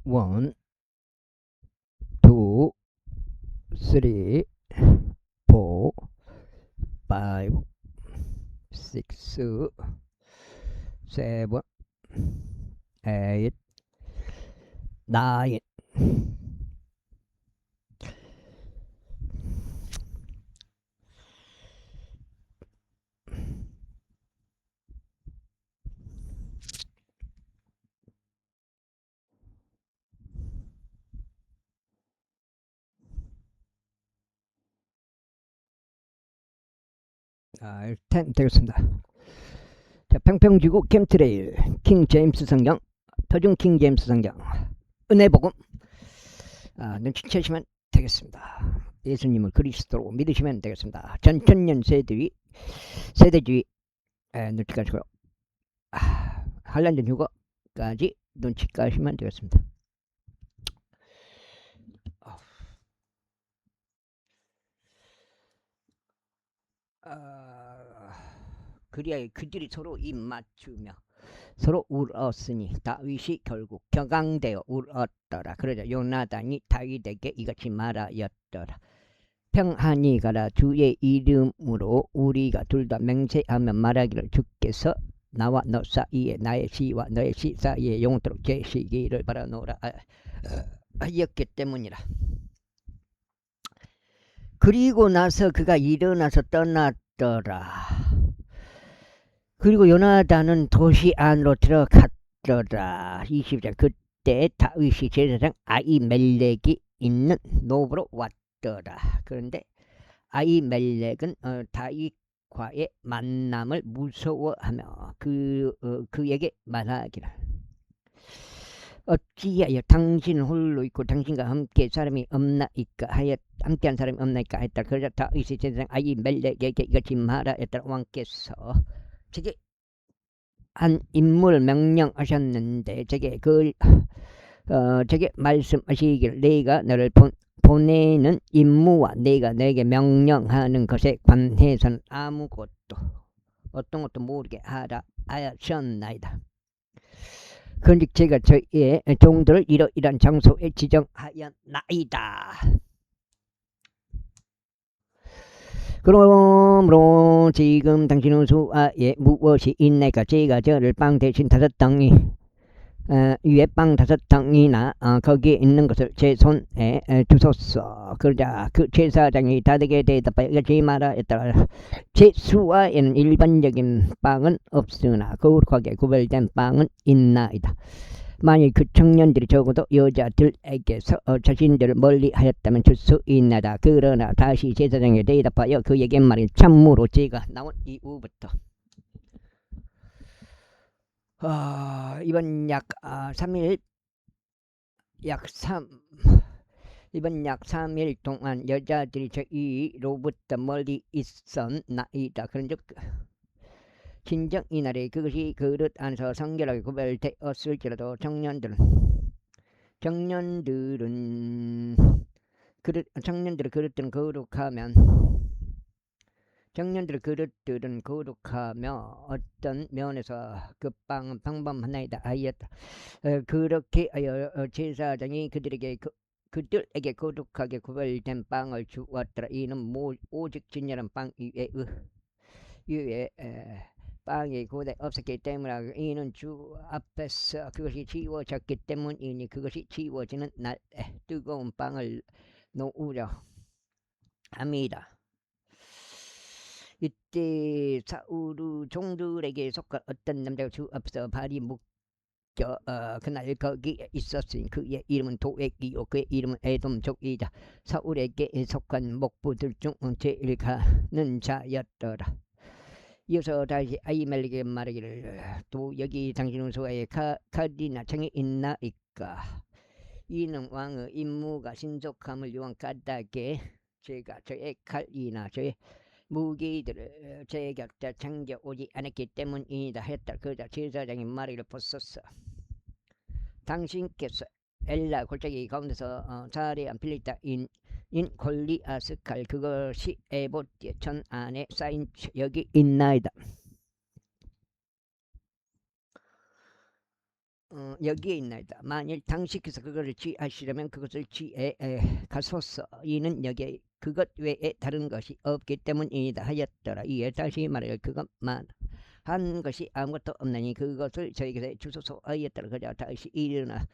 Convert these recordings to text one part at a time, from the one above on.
1, 2, 3, 4, 5, 6, 7, 8, 9. 자, 10 되겠습니다. 자, 평평지구 캠트레일 킹 제임스 성경, 표준 킹 제임스 성경, 은혜복음. 눈치채시면 되겠습니다. 예수님을 그리스도로 믿으시면 되겠습니다. 전천년 세대주의 눈치까시고요. 한란전 휴거까지 눈치까시면 되겠습니다. 그리하여 그들이 서로 입맞추며 서로 울었으니 다윗이 결국 격앙되어 울었더라. 그러자 요나단이 다윗에게 이같이 말하였더라. 평안히 가라. 주의 이름으로 우리가 둘 다 맹세하며 말하기를 주께서 나와 너 사이에 나의 시와 너의 시 사이에 영원토록 계시기를 바라노라 하였기 때문이라. 그리고 나서 그가 일어나서 떠났더라. 그리고 요나단은 도시 안으로 들어갔더라. 20절. 그때 다윗이 제사장 아히멜렉이 있는 노브로 왔더라. 그런데 아히멜렉은 다윗과의 만남을 무서워하며 그에게 말하기를 어찌하여 당신 홀로 있고 당신과 함께 사람이 없나이까 하였 함께한 사람이 없나이까 했다. 그러자 다윗이 제사장 아히멜렉에게 이같이 말하였더라. 왕께서 제게 한 인물 명령하셨는데 제게 제게 말씀하시기를 내가 너를 보내는 임무와 내가 너에게 명령하는 것에 관해서는 아무것도 어떤 것도 모르게 하라 하셨나이다. 그런즉 제가 저의 종들을 이러이러한 장소에 지정하였나이다. 그러므로 지금 당신의 수하에 무엇이 있나이까? 제가 저를 빵 대신 5덩이 위에 빵 5덩이나 거기에 있는 것을 제 손에 주소서. 그러자 그 제사장이 다되게 대답하여 이같이 말하였더라. 제 수하에는 일반적인 빵은 없으나 거룩하게 구별된 빵은 있나이다. 만일 그 청년들이 적어도 여자들에게서 자신들을 멀리하였다면 줄 수 있나이다. 그러나 다시 제사장에 대답하여 그에게 말인 참으로 제가 나온 이후부터 이번 약 3일 이번 약 3일 동안 여자들이 저희로부터 멀리 있었나이다. 그런즉 진정 이날에 그것이 그릇 안에서 성결하게 구별되었을지라도 청년들은 그릇들은 거룩하며 어떤 면에서 그 빵은 평범하나이다 하였다. 그렇게 하여 제사장이 그들에게 거룩하게 구별된 빵을 주었더라. 이는 오직 진열한 빵 이외에 빵이 고대 없었기 때문에 이는 주 앞에서 그것이 지워졌기 때문이니 그것이 지워지는 날에 뜨거운 빵을 놓으려 합니다. 이때 사울의 종들에게 속한 어떤 남자가 주 앞에서 발이 묶여 그날 거기에 있었으니 그의 이름은 도액이요 그의 이름은 에돔족이자 사울에게 속한 목부들 중 제일 가는 자였더라. 이어서 다시 아히멜렉에게 말하기를 또 여기 당신의 소하에 칼이나 창이 있나이까? 이는 왕의 임무가 신속함을 요한 까닭에 제가 저의 칼이나 저의 무기들을 제 곁에 챙겨오지 않았기 때문이다 했다. 그러자 제사장이 말하기를 벗었어. 당신께서 엘라 골짜기 가운데서 사례한 필리스타인 골리앗의 칼 그것이 에봇의 천 안에 쌓인 여기 있나이다. 여기에 있나이다. 만일 당신께서 그것을 취하시려면 그것을 취해 가소서. 이는 여기에 그것 외에 다른 것이 없기 때문이다 하였더라. 이에 다시 말하여 그것만 한 것이 아무것도 없나니 그것을 저에게 주소서 하였더라. 그자 다시 일어나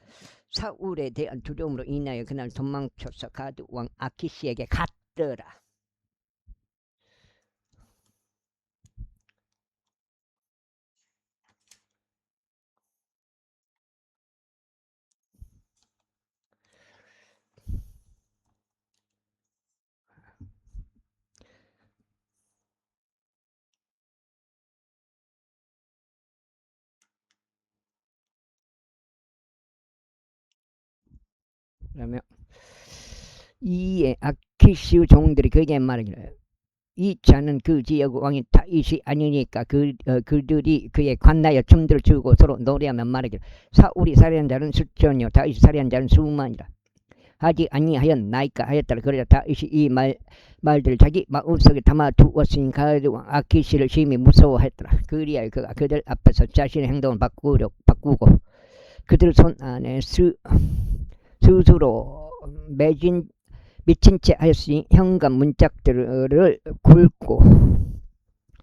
사울에 대한 두려움으로 인하여 그날 도망쳐서 가드 왕 아키시에게 갔더라. 그러면 이에 아키시 종들이 그에게 말하기를 이 자는 그 지역 왕이 다윗이 아니니까 그들이 그에 관나여 춤들을 추고 서로 노래하며 말하기를 사울이 살해한 자는 수천이요 다윗이 살해한 자는 수만이라 하지 아니하였나이까 하였더라. 그러자 다윗이 이 말들을 자기 마음속에 담아 두었으니 가드 왕 아키시를 심히 무서워했더라. 그리하여 그가 그들 앞에서 자신의 행동을 바꾸고 그들 손 안에 스스로 미친 채 하였으니 현관 문짝들을 굴고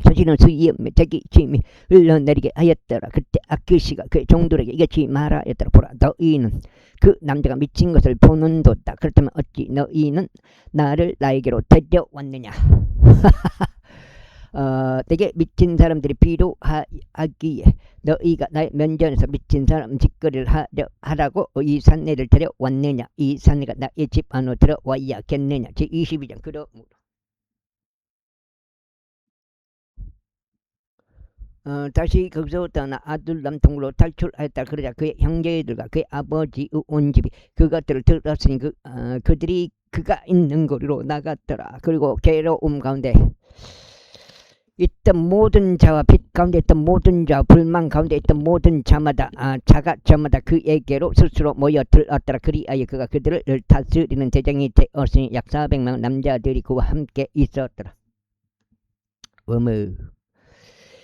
서지는 수위에 자기 짐이 흘러내리게 하였더라. 그때 아키시가 그 종들에게 이같이 말하였더라. 보라 너희는 그 남자가 미친 것을 보는도다. 그렇다면 어찌 너희는 나를 나에게로 데려왔느냐. 되게 미친 사람들이 필요하기에 너희가 나의 면전에서 미친 사람 짓거리를 하라고 이 산내를 데려왔느냐. 이 산내가 나의 집 안으로 들어와야겠느냐. 제22장 그러므로 다시 거기서부터 아둘람 동굴로 탈출하였다. 그러자 그의 형제들과 그의 아버지 온 집이 그것들을 들었으니 그들이 그가 있는 거리로 나갔더라. 그리고 괴로움 가운데 있던 모든 자와 빛 가운데 있던 모든 자와 불만 가운데 있던 모든 자마다 자가 저마다 그에게로 스스로 모여 들었더라. 그리하여 그가 그들을 다스리는 대장이 되었으니 약 400명 남자들이 그와 함께 있었더라.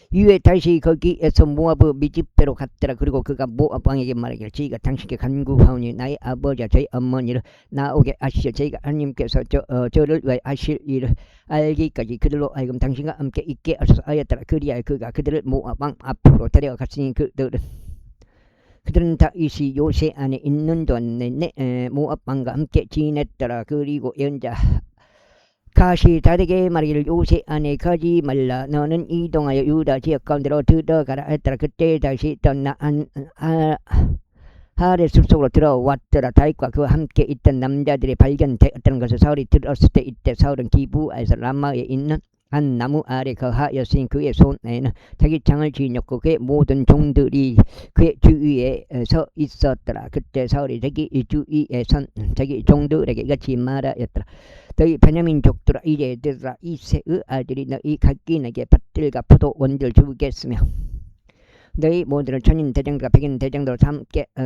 이후에 다시 거기에서 모압의 미집배로 갔더라. 그리고 그가 모압 왕에게 말하기를 저희가 당신께 간구하오니 나의 아버지와 저희 어머니를 나오게 하시오. 저희가 하나님께서 저를 위하여 하실 일을 알기까지 그들로 하여금 당신과 함께 있게 하소서 하였더라. 그리하여 그가 그들을 모압 왕 앞으로 데려갔으니 그들은 다윗이 요새 안에 있는 동안 내내 모압 왕과 함께 지냈더라. 그리고 예언자 가시 다르게 말하기를 요새 안에 가지 말라. 너는 이동하여 유다 지역 가운데로 들어가라 했더라. 그때 다시 떠나 하렛 숲속으로 들어왔더라. 다윗과 그와 함께 있던 남자들이 발견되었다는 것을 사울이 들었을 때 이때 사울은 기부에서 라마에 있는 한 나무 아래 거하였으니 그의 손에는 자기 창을 쥐녔고 그의 모든 종들이 그의 주위에 서 있었더라. 그때 사울이 자기 주위에 선 자기 종들에게 이같이 말하였더라. 너희 베냐민 족들아 이제 들으라. 이새의 아들이 너희 각기에게 밭들과 포도 원들 주겠으며 너희 모두를 천인 대장들과 백인 대장들로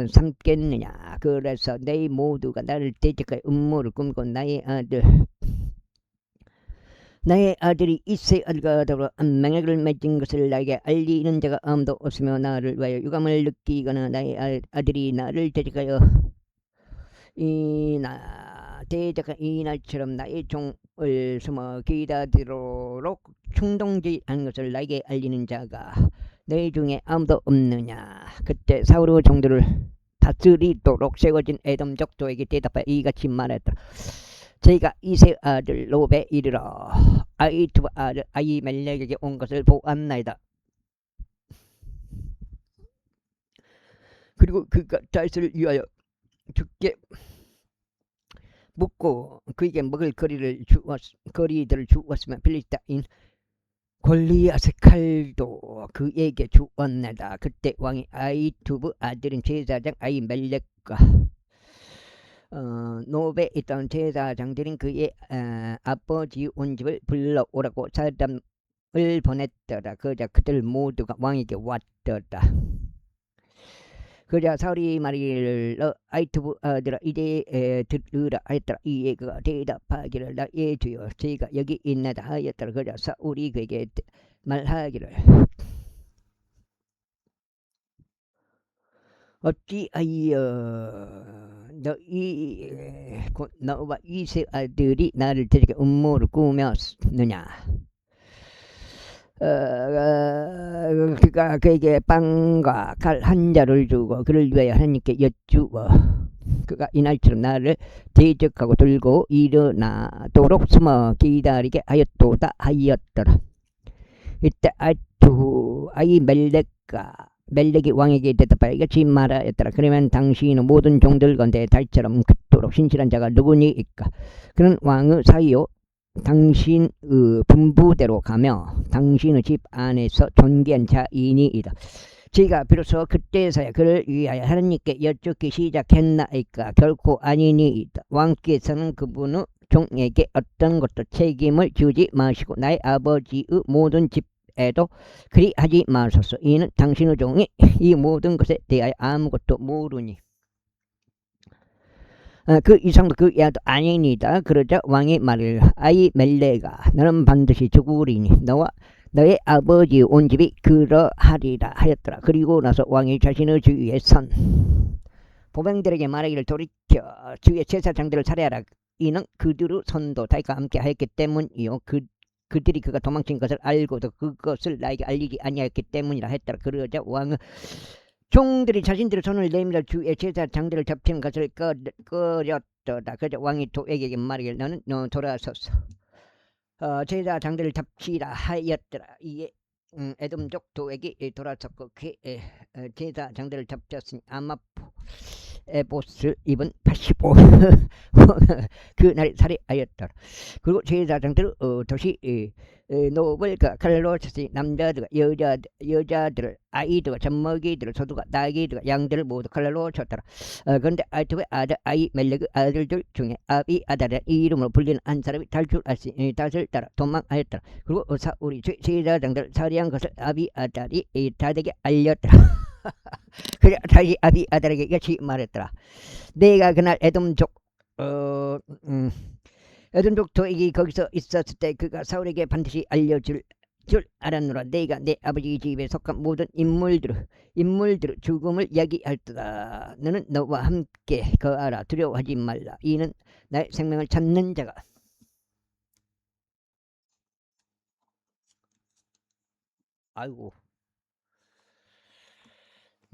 삼겠느냐. 그래서 너희 모두가 나를 대적하여 음모를 꾸미고 나의 아들이 이새의 아들과 더불어 맹약을 맺은 것을 나에게 알리는 자가 아무도 없으며 나를 위하여 유감을 느끼거나 나의 아들이 나를 대적하여 대적한 이날처럼 나의 종을 숨어 기다리도록 충동질하는 것을 나에게 알리는 자가 너희 중에 아무도 없느냐. 그때 사울의 종들을 다스리도록 세워진 에돔 족속에게 대답하여 이같이 말했다. 저희가 이새 아들 롭에 이르러 아이투브 아들 아히멜렉에게 온 것을 보았나이다. 그리고 그가 다윗을 위하여 죽게 묻고 그에게 먹을 거리들을 주었으며 필리스타인 골리앗의 칼도 그에게 주었나이다. 그때 왕이 아이투브 아들인 제사장 아히멜렉과 노베에 있던 제사장들인 그의 아버지 온 집을 불러오라고 사람을 보냈더라. 그러자 그들 모두가 왕에게 왔더라. 그러자 사울이 말하기를 아이투브 아들아 이제 들으라 하였더라. 이에 그가 대답하기를 나의 주여 저희가 여기 있나이다 하였더라. 그러자 사울이 그에게 말하기를 어찌하여 너와 이세 아들이 나를 데리게 음모를 꾸몄느냐. 그가 그에게 빵과 칼 한 자를 주고 그를 위하여 하나님께 여쭈어 그가 이날처럼 나를 대적하고 들고 일어나도록 숨어 기다리게 하였도다 하였더라. 이때 멜렉이 왕에게 대답하여 이같이 말하였더라. 그러면 당신은 모든 종들 건데 달처럼 그토록 신실한 자가 누구니이까. 그는 왕의 사이요 당신의 분부대로 가며 당신의 집 안에서 존귀한 자이니이다. 제가 비로소 그때서야 그를 위하여 하나님께 여쭙기 시작했나이까. 결코 아니니이다. 왕께서는 그분의 종에게 어떤 것도 책임을 주지 마시고 나의 아버지의 모든 집에도 그리하지 마소서. 이는 당신의 종이 이 모든 것에 대하여 아무것도 모르니. 그 이상도 그 이하도 아니니이다. 그러자 왕이 말을 아히멜렉아 너는 반드시 죽으리니 너와 너의 아버지의 온 집이 그러하리라 하였더라. 그리고 나서 왕이 자신의 주위에 선 보병들에게 말하기를 돌이켜 주위의 제사장들을 살해하라. 이는 그들의 선도 다윗과 함께 하였기 때문이요 그들이 그가 도망친 것을 알고도 그것을 나에게 알리지 아니하였기 때문이라 했더라. 그러자 왕은 종들이 자신들의 손을 내밀어 주의 제사장들을 잡힌 것을 꺼렸더라. 그러자 왕이 도에게 말하기를 너는 돌아서서 제사장들을 잡히라 하였더라. 이에 에돔족 도에게 돌아섰고 그 제사장들을 잡혔으니 아마포 에봇을 입은 85 그날에 살해하였더라. 그리고 제사장들은 도시 노블 칼로 쳤으니 남자들과 여자들을 아이들과 젖먹이들을 소두가 나귀들과 양들을 모두 칼로 쳤더라. 그런데 아이투의 아들 아히멜렉의 아들들 중에 아비아달이라는 이름으로 불리는 한 사람이 탈출 알았으니 탓을 따라 도망하였더라. 그리고 사울이 제사장들을 살해한 것을 아비아달이 다윗에게 알렸더라. 그래 다시 아비아달에게 이같이 말했더라. 내가 그날 에돔족 도에게 거기서 있었을 때 그가 사울에게 반드시 알려줄 줄 알았노라. 내가 내 아버지 집에 속한 모든 인물들의 죽음을 이야기할도다. 너는 너와 함께 거하라. 두려워하지 말라. 이는 나의 생명을 찾는 자가 아이고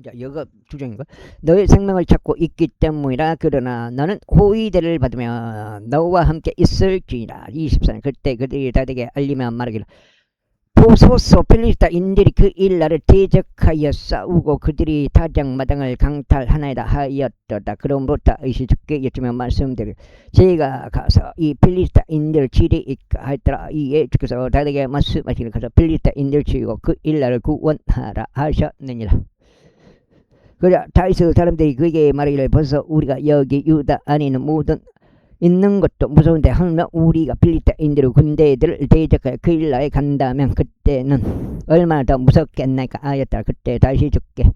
자, 여기가 주정인가? 너의 생명을 찾고 있기 때문이라. 그러나 너는 호위대를 받으며 너와 함께 있을지니라. 24년 그때 그들이 다윗에게 알리며 말하기를 보소서 필리스타인들이 그 일날을 대적하여 싸우고 그들이 타작마당을 강탈하나이다 하였도다. 그러므로 다윗이 주께 여쭈며 말씀드리기를 제가 가서 이 필리스타인들을 치리이까 하였더라. 이에 주께서 다윗에게 말씀하시기를 가서 필리스타인들을 치고 그 일날을 구원하라 하셨느니라. 그래 다윗의 사람들이 그에게 말하기를 벌써 우리가 여기 유다 안에 있는 모든 있는 것도 무서운데 하물며 우리가 필리스타인들의 군대들을 대적하여 그 일날에 간다면 그때는 얼마나 더 무섭겠나이까 하였더라. 그때 다시 주께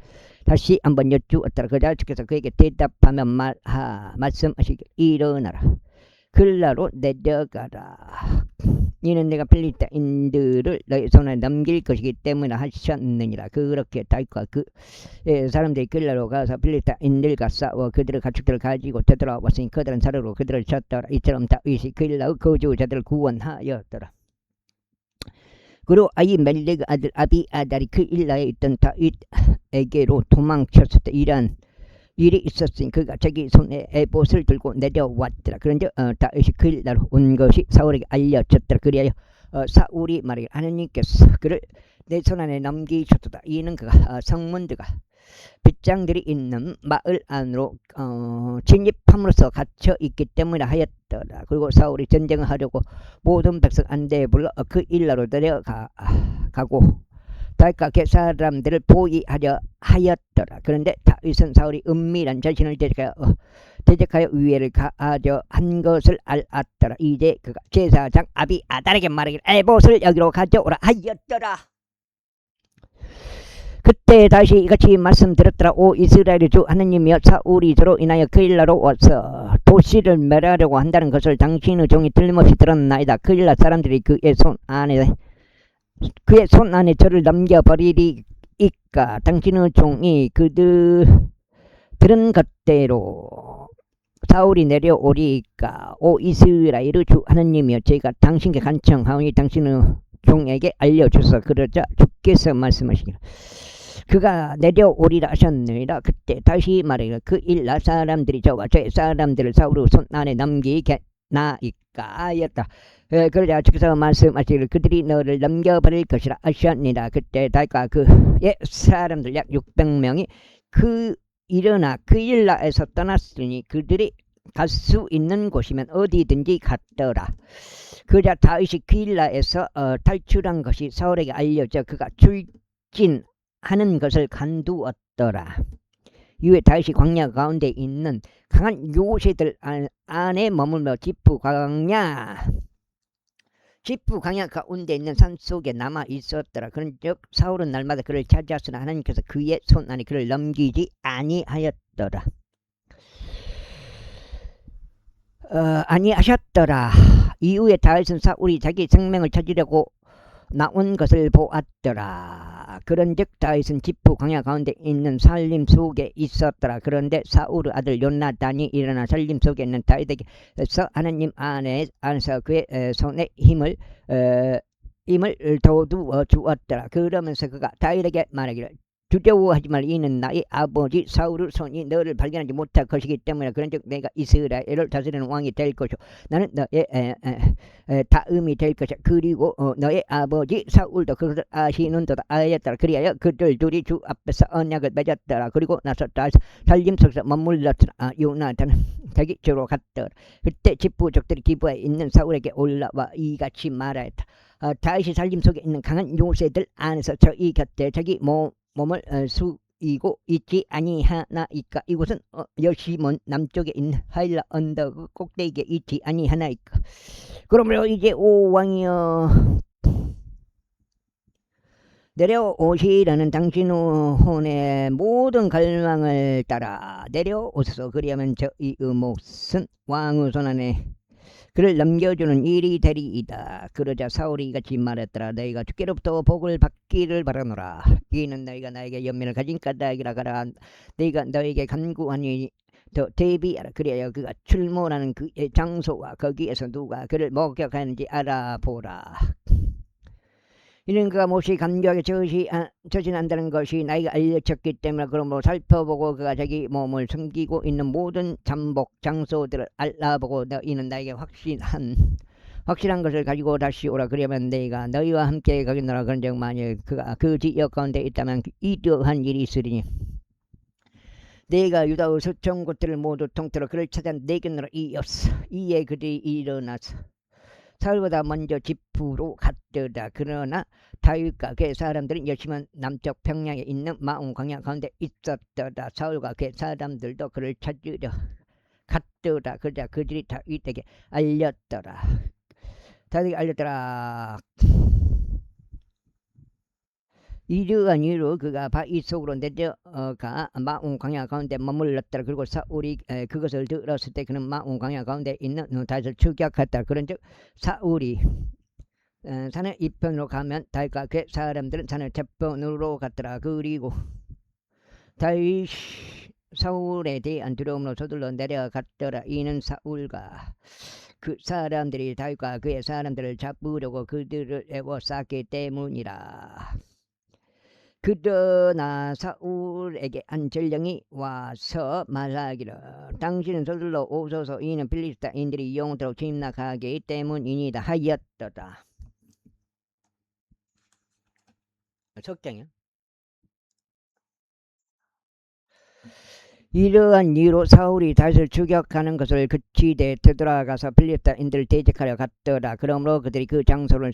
다시 한번 여쭈었더라. 그러자 주께서 그에게 대답하며 말씀하시기를 일어나라 글라로 내려가라. 이는 내가 필리스타인들을 너희 손에 넘길 것이기 때문에 하셨느니라. 그렇게 다윗과 그 사람들이 글라로 가서 필리스타인들과 싸워 그들의 가축들을 가지고 되돌아왔으니 그들은 사르로 그들을 쳤더라. 이처럼 다윗이 글라의 거주자들을 구원하였더라. 그리고 아히멜렉의 아들 아비아달이 그 일라에 있던 다윗에게로 도망쳤을 때 이러한 일이 있었으니 그가 자기 손에 에봇을 들고 내려왔더라. 그런데 다윗이 그 일날 온 것이 사울에게 알려졌더라. 그리하여 사울이 말하기를 하나님께서 그를 내 손 안에 넘기셨도다. 이는 그가 성문들과 빗장들이 있는 마을 안으로 진입함으로써 갇혀 있기 때문에 하였더라. 그리고 사울이 전쟁을 하려고 모든 백성 안대에 불러 그 일라로 내려가고 다윗과 그 사람들을 보이하려 하였더라. 그런데 다윗은 사울이 은밀한 자신을 대적하여 위해를 가하려 한 것을 알았더라. 이제 그가 제사장 아비아달에게 말하기를 에봇을 여기로 가져오라 하였더라. 그때 다시 이같이 말씀드렸더라. 오 이스라엘의 주 하나님이여 사울이 저로 인하여 그 일나로 와서 도시를 멸하려고 한다는 것을 당신의 종이 틀림없이 들었나이다. 그 일날 사람들이 그의 손 안에 저를 넘겨버리리이까 당신의 종이 그들에게 그런 것대로 사울이 내려오리까 오 이스라엘의 주 하나님이여 제가 당신께 간청하오니 당신의 종에게 알려주소. 그러자 주께서 말씀하시기를 그가 내려오리라 하셨느니라. 그때 다시 말하기를 그 일라 사람들이 저와 저 사람들을 사울의 손 안에 넘기겠나이까 하였다. 그러자 주께서 말씀하시기를 그들이 너를 넘겨버릴 것이라 하셨느니라. 그때 다가 그의 사람들 약 600명이 일어나 그 일라에서 떠났으니 그들이 갈 수 있는 곳이면 어디든지 갔더라. 그러자 다윗이 그 일라에서 탈출한 것이 사울에게 알려져 그가 출진하는 것을 간두었더라. 이후에 다윗이 광야 가운데 있는 강한 요새들 안에 머물며 지프 광야 가운데 있는 산 속에 남아 있었더라. 그런즉 사울은 날마다 그를 찾았으나 하나님께서 그의 손 안에 그를 넘기지 아니하였더라. 아니하셨더라. 이후에 다윗은 사울이 자기 생명을 찾으려고 나온 것을 보았더라. 그런즉 다윗은 지프 광야 가운데 있는 살림 속에 있었더라. 그런데 사울의 아들 요나단이 일어나 살림 속에 있는 다윗에게서 하나님 안에서 그의 손에 힘을 돋워 주었더라. 그러면서 그가 다윗에게 말하기를 두려워하지 말. 이는 나의 아버지 사울의 손이 너를 발견하지 못할 것이기 때문에 그런즉 내가 이스라엘을 다스리는 왕이 될 것이요 나는 너의 다음이 될 것이야. 그리고 너의 아버지 사울도 그것을 아시는도다 하였더라. 그리하여 그들 둘이 주 앞에서 언약을 맺었더라. 그리고 나서 다시 살림 속에서 머물렀더라. 요나단은 자기 집으로 갔더라. 그때 집부족들이 기브아에 있는 사울에게 올라와 이같이 말하였다. 다윗이 살림 속에 있는 강한 요새들 안에서 저희 곁에 자기 몸을 숙이고 있지 아니하나이까. 이곳은 여시몬 남쪽에 있는 하일라 언덕 꼭대기에 있지 아니하나이까. 그러므로 이제 오 왕이여 내려오시라는 당신의 혼의 모든 갈망을 따라 내려오소서. 그리하면 저희 몫은 왕의 손 안에 그를 넘겨주는 일이 되리이다. 그러자 사울이 이같이 말했더라. 너희가 주께로부터 복을 받기를 바라노라. 이는 너희가 나에게 연민을 가진 까닭이라 가라. 너희가 너에게 간구하니 더 대비하라. 그래야 그가 출몰하는 그의 장소와 거기에서 누가 그를 목격하는지 알아보라. 이는 그가 몹시 간교하게 처신한다는 것이 나이가 알려졌기 때문에 그러므로 살펴보고 그가 자기 몸을 숨기고 있는 모든 잠복 장소들을 알아보고 너희는 나에게 확실한 것을 가지고 다시 오라. 그러면 너희가 너희와 함께 가겠노라. 그런즉 만일 그가 그 지역 가운데 있다면 이러한 일이 있으리니 내가 유다의 수천 곳들을 모두 통틀어 그를 찾아 내겠노라. 이에 그들이 일어나서 사울보다 먼저 지프로 갔더라. 그러나 다윗과 그의 사람들은 여시몬 남쪽 평양에 있는 마온 광야 가운데 있었더라. 사울과 그의 사람들도 그를 찾으려 갔더라. 그러자 그들이 다윗에게 알렸더라. 이러한 이유로 그가 바위 속으로 내려가 마온 광야 가운데 머물렀더라. 그리고 사울이 그것을 들었을 때 그는 마온 광야 가운데 있는 다윗을 추격했다. 그런즉 사울이 산의 이편으로 가면 다윗과 그 사람들은 산의 저편으로 갔더라. 그리고 다윗 사울에 대한 두려움으로 서둘러 내려갔더라. 이는 사울과 그 사람들이 다윗과 그의 사람들을 잡으려고 그들을 애워쌌기 때문이라. 그러나 사울에게 한 전령이 와서 말하기를 당신은 서둘러 오소서. 이는 필리스타인들이 영토로 침략하기 때문이니다 하였더라. 석장이요. 이러한 이유로 사울이 다윗을 추격하는 것을 그치되 되돌아가서 필리스타인들을 대적하려 갔더라. 그러므로 그들이 그 장소를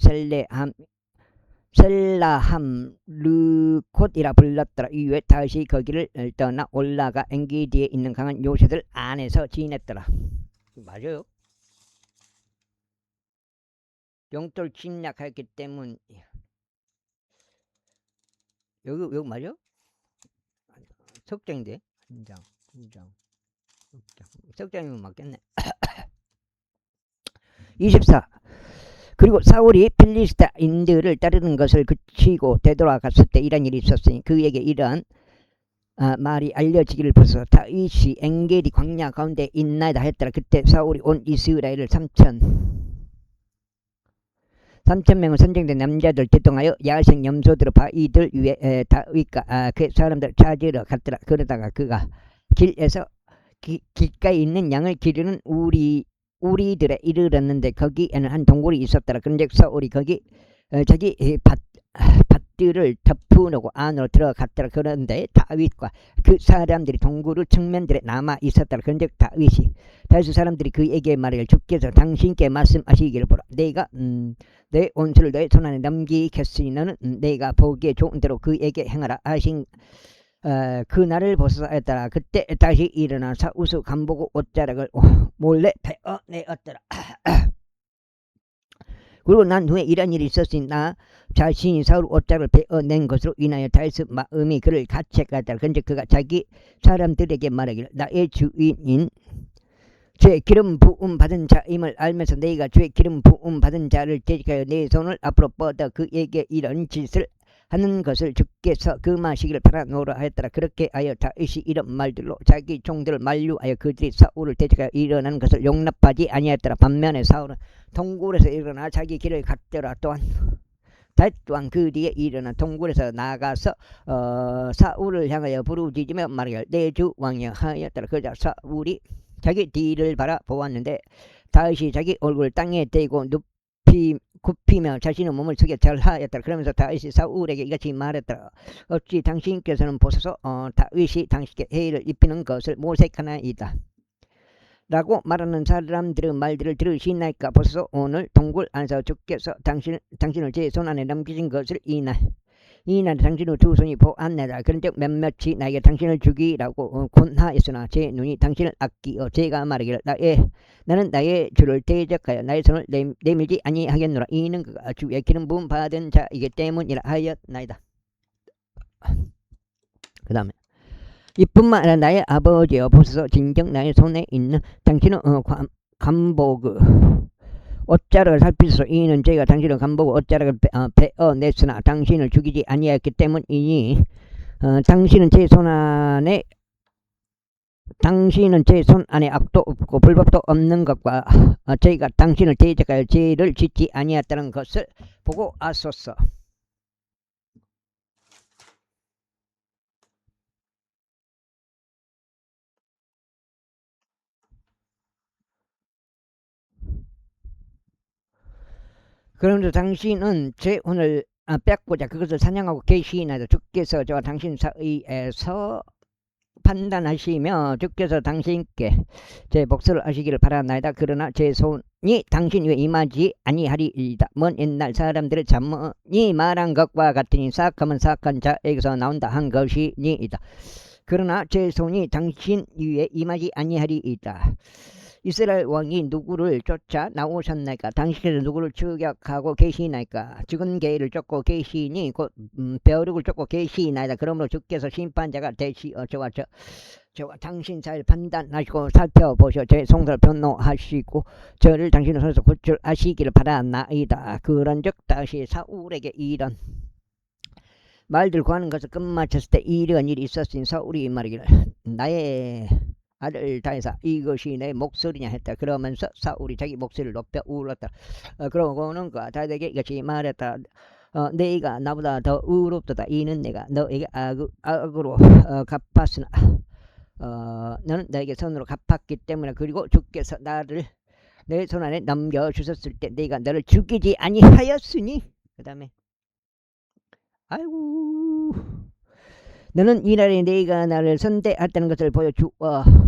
셀라함 르콧이라 불렀더라. 이후에 다윗이 거기를 떠나 올라가 엔게디에 있는 강한 요새들 안에서 지냈더라. 맞아요. 영토를 침략했기 때문. 여기 맞아? 석장인데. 석장이면 맞겠네. 24. 그리고 사울이 필리스타인들을 따르는 것을 그치고 되돌아갔을 때 이런 일이 있었으니 그에게 이러한 말이 알려지기를 벌써 다윗이 엔게디 광야 가운데 있나이다 했더라. 그때 사울이 온 이스라엘을 3,000명의 선정된 남자들 대동하여 야생 염소들 바위들 위에 다윗과 그 사람들 찾으러 갔더라. 그러다가 그가 길에서 길가에 있는 양을 기르는 우리들에 이르렀는데 거기에는 한 동굴이 있었더라. 그런데 사울이 거기 자기 밭들을 덮어놓고 안으로 들어갔더라. 그런데 다윗과 그 사람들이 동굴의 측면들에 남아 있었더라. 그런데 다윗 사람들이 그에게 말하기를 주께서 당신께 말씀하시기를 보라. 내가 내 온수를 너의 손안에 넘기겠으니 너는 내가 보기에 좋은 대로 그에게 행하라 하신 그날을 보소서했더라. 그때 다시 일어나 사우수 간보고 옷자락을 몰래 베어내었더라. 그리고 난 후에 이런 일이 있었으니 나 자신이 사울 옷자락을 베어낸 것으로 인하여 다윗의 마음이 그를 가책하더라. 그런데 그가 자기 사람들에게 말하기를 나의 주인인 죄 기름 부음 받은 자임을 알면서 너희가 죄 기름 부음 받은 자를 대적하여 내 손을 앞으로 뻗어 그에게 이런 짓을 하는 것을 주께서 금하시기를 바라노라 하였더라. 그렇게 하여 다윗이 이런 말들로 자기 종들을 만류하여 그들이 사울을 대적하여 일어나는 것을 용납하지 아니하였더라. 반면에 사울은 동굴에서 일어나 자기 길을 갔더라. 다윗 또한 그 뒤에 일어나 동굴에서 나가서 사울을 향하여 부르짖으며 말하기를 내 주 왕이여 하였더라. 그러자 사울이 자기 뒤를 바라보았는데 다윗이 자기 얼굴을 땅에 대고 굽히며 자신의 몸을 숙여 절하였더라. 그러면서 다윗이 사울에게 이같이 말했더라. 어찌 당신께서는 보소서 다윗이 당신께 해를 입히는 것을 모색하나이다 라고 말하는 사람들의 말들을 들으시나이까. 보소서 오늘 동굴 안에서 주께서 당신을 제 손안에 넘기신 것을 이날 당신의 두 손이 보았나이다. 그런즉 몇몇이 나에게 당신을 죽이라고 권하였으나 제 눈이 당신을 아끼어 제가 말하기를 나는 나의 주를 대적하여 나의 손을 내밀지 아니하겠노라. 이는 그가 주의 기름 부음 받은 자이기 때문이라 하였나이다. 그 다음에 이뿐만 아니라 나의 아버지여 보소서 진정 나의 손에 있는 당신의 간보그 옷자락을 살피소서. 이는 제가 당신의 간보고 옷자락을 베어냈으나 당신을 죽이지 아니하였기 때문이니 당신은 제 손 안에 악도 없고 불법도 없는 것과 저희가 당신을 대적하여 죄를 짓지 아니하였다는 것을 보고 아소서. 그러면서 당신은 제 혼을 뺏고자 그것을 사냥하고 계시나이다. 주께서 저와 당신 사이에서 판단하시며 주께서 당신께 제 복수를 하시기를 바라나이다. 그러나 제 손이 당신 위에 임하지 아니하리이다. 먼 옛날 사람들의 잠언이 말한 것과 같으니 사악하면 사악한 자에게서 나온다 한 것이니이다. 그러나 제 손이 당신 위에 임하지 아니하리이다. 이스라엘 왕이 누구를 쫓아 나오셨나이까? 당신께서 누구를 추격하고 계시나이까? 죽은 개를 쫓고 계시니 곧 벼룩을 쫓고 계시나이다. 그러므로 주께서 심판자가 되시어 저와 당신 사이를 판단하시고 살펴보시어 제 성도를 변호하시고 저를 당신의 손에서 구출하시기를 바라나이다. 그런즉 다시 사울에게 이런 말들 구하는 것을 끝마쳤을 때 이런 일이 있었으니 사울이 말하기를 나의 아들 다윗아 이것이 내 목소리냐 했다. 그러면서 사울이 자기 목소리를 높여 울었다. 그러고는 다윗에게 이같이 말했다. 네가 나보다 더 의롭도다. 이는 내가 너에게 악으로 갚았으나 너는 너에게 선으로 갚았기 때문에 그리고 주께서 나를 내 손안에 넘겨주셨을 때 네가 너를 죽이지 아니하였으니 그 다음에 아이고 너는 이날에 네가 나를 선대했다는 것을 보여주었도다.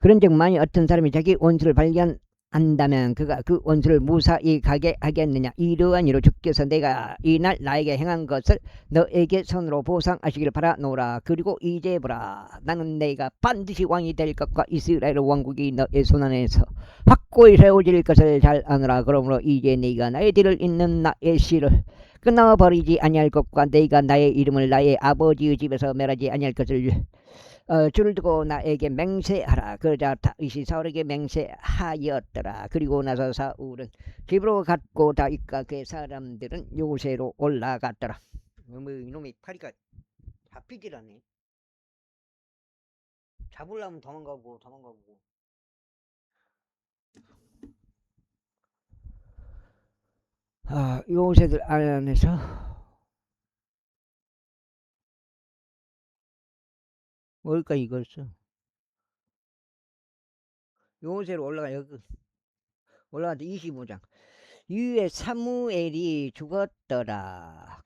그런즉 만일 어떤 사람이 자기 원수를 발견한다면 그가 그 원수를 무사히 가게 하겠느냐. 이러한 이로 주께서 내가 이날 나에게 행한 것을 너에게 손으로 보상하시기를 바라노라. 그리고 이제 보라 나는 내가 반드시 왕이 될 것과 이스라엘 왕국이 너의 손안에서 확고히 세워질 것을 잘 아노라. 그러므로 이제 네가 나의 뒤를 잇는 나의 씨를 끊어버리지 아니할 것과 네가 나의 이름을 나의 아버지의 집에서 멸하지 아니할 것을 줄을 두고 나에게 맹세하라. 그러자 다윗이 사울에게 맹세하였더라. 그리고 나서 사울은 집으로 갔고 다윗과 그의 사람들은 요새로 올라갔더라. 이놈이 파리가 잡히질 않네. 잡으려면 도망가고. 요새들 안에서 뭘까 이거였어. 요새로 올라가도 25장. 이후에 사무엘이 죽었더라.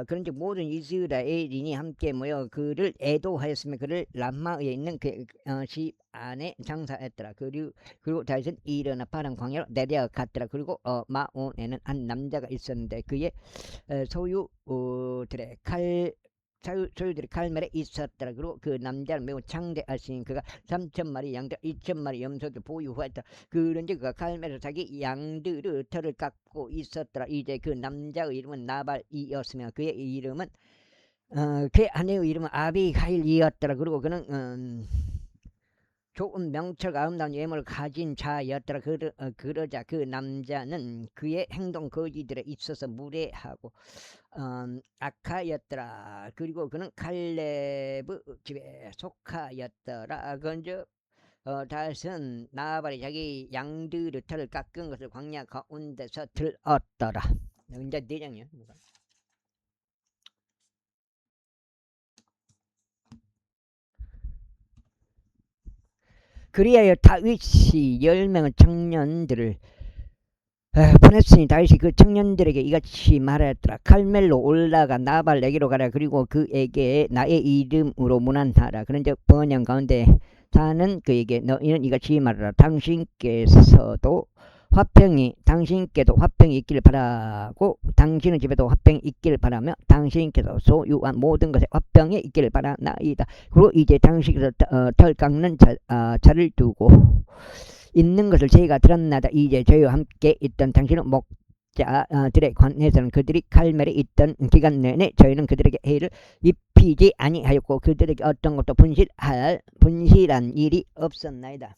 그런지 모든 이스라엘인이 함께 모여 그를 애도하였으며 그를 람마에 있는 그 집 안에 장사했더라. 그리고 다윗은 일어나 파란 광야로 내려갔더라. 그리고 마온에는 한 남자가 있었는데 그의 소유들의 칼멜에 있었더라. 그리고 그 남자는 매우 창대하시니 그가 3,000마리 양들 2,000마리 염소를 보유하였다. 그런지 그가 칼멜에서 자기 양들의 털을 깎고 있었더라. 이제 그 남자의 이름은 나발이었으며 그의 이름은 그의 아내의 이름은 아비가일이었더라. 그리고 그는 좋은 명철과 아름다운 외모를 가진 자였더라. 그러자 그 남자는 그의 행동 거지들에 있어서 무례하고 악하였더라. 그리고 그는 칼렙의 집에 속하였더라. 그런즉 다윗은 나발이 자기 양들의 털을 깎은 것을 광야 가운데서 들었더라. 이제 4장이요. 그리하여 다윗이 10명의 청년들을 보냈으니 다윗이 그 청년들에게 이같이 말하였더라. 칼멜로 올라가 나발에게로 가라. 그리고 그에게 나의 이름으로 문안하라. 그런즉 번영 가운데 사는 그에게 너희는 이같이 말하라. 당신께도 화평이 있기를 바라고 당신의 집에도 화평이 있기를 바라며 당신께서 소유한 모든 것에 화평이 있기를 바라나이다. 그리고 이제 당신께서 털 깎는 자를 두고 있는 것을 저희가 들었나이다. 이제 저희와 함께 있던 당신은 목자들에 관해서는 그들이 칼멜에 있던 기간 내내 저희는 그들에게 해를 입히지 아니하였고 그들에게 어떤 것도 분실한 일이 없었나이다.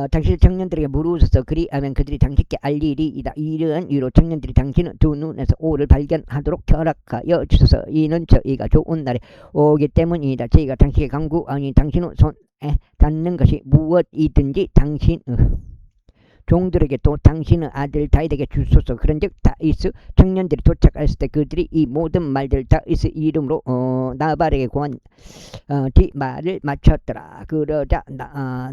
당신의 청년들에게 물으소서. 그리하면 그들이 당신께 알리리이다. 이러한 이유로 청년들이 당신의 두 눈에서 오를 발견하도록 허락하여 주소서. 이는 저희가 좋은 날에 오기 때문이다. 저희가 당신께 간구하니 당신의 손에 닿는 것이 무엇이든지 당신의 종들에게 또 당신의 아들 다윗에게 주소서. 그런즉 다윗의 청년들이 도착했을 때 그들이 이 모든 말들 다윗의 이름으로 나발에게 고한 말을 마쳤더라. 그러자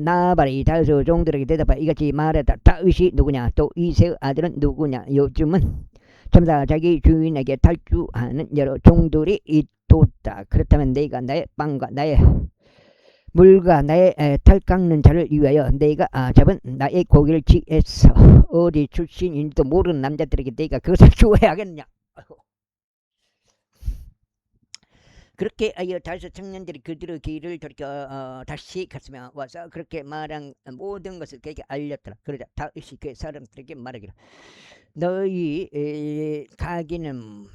나발이 다윗의 종들에게 대답하여 이같이 말했다. 다윗이 누구냐? 또 이새의 아들은 누구냐? 요즘은 전부 자기 주인에게 탈주하는 여러 종들이 있도다. 그렇다면 내가 나의 빵과 나의 물과 나의 털 깎는 자를 위하여 내가 잡은 나의 고기를 취해서 어디 출신인지도 모르는 남자들에게 내가 그것을 주어야겠냐. 그렇게 하여 다윗의 청년들이 그들의 길을 돌이켜 다시 갔으며 와서 그렇게 말한 모든 것을 그에게 알렸더라. 그러자 다윗이 그 사람들에게 말하기를 너희 가기는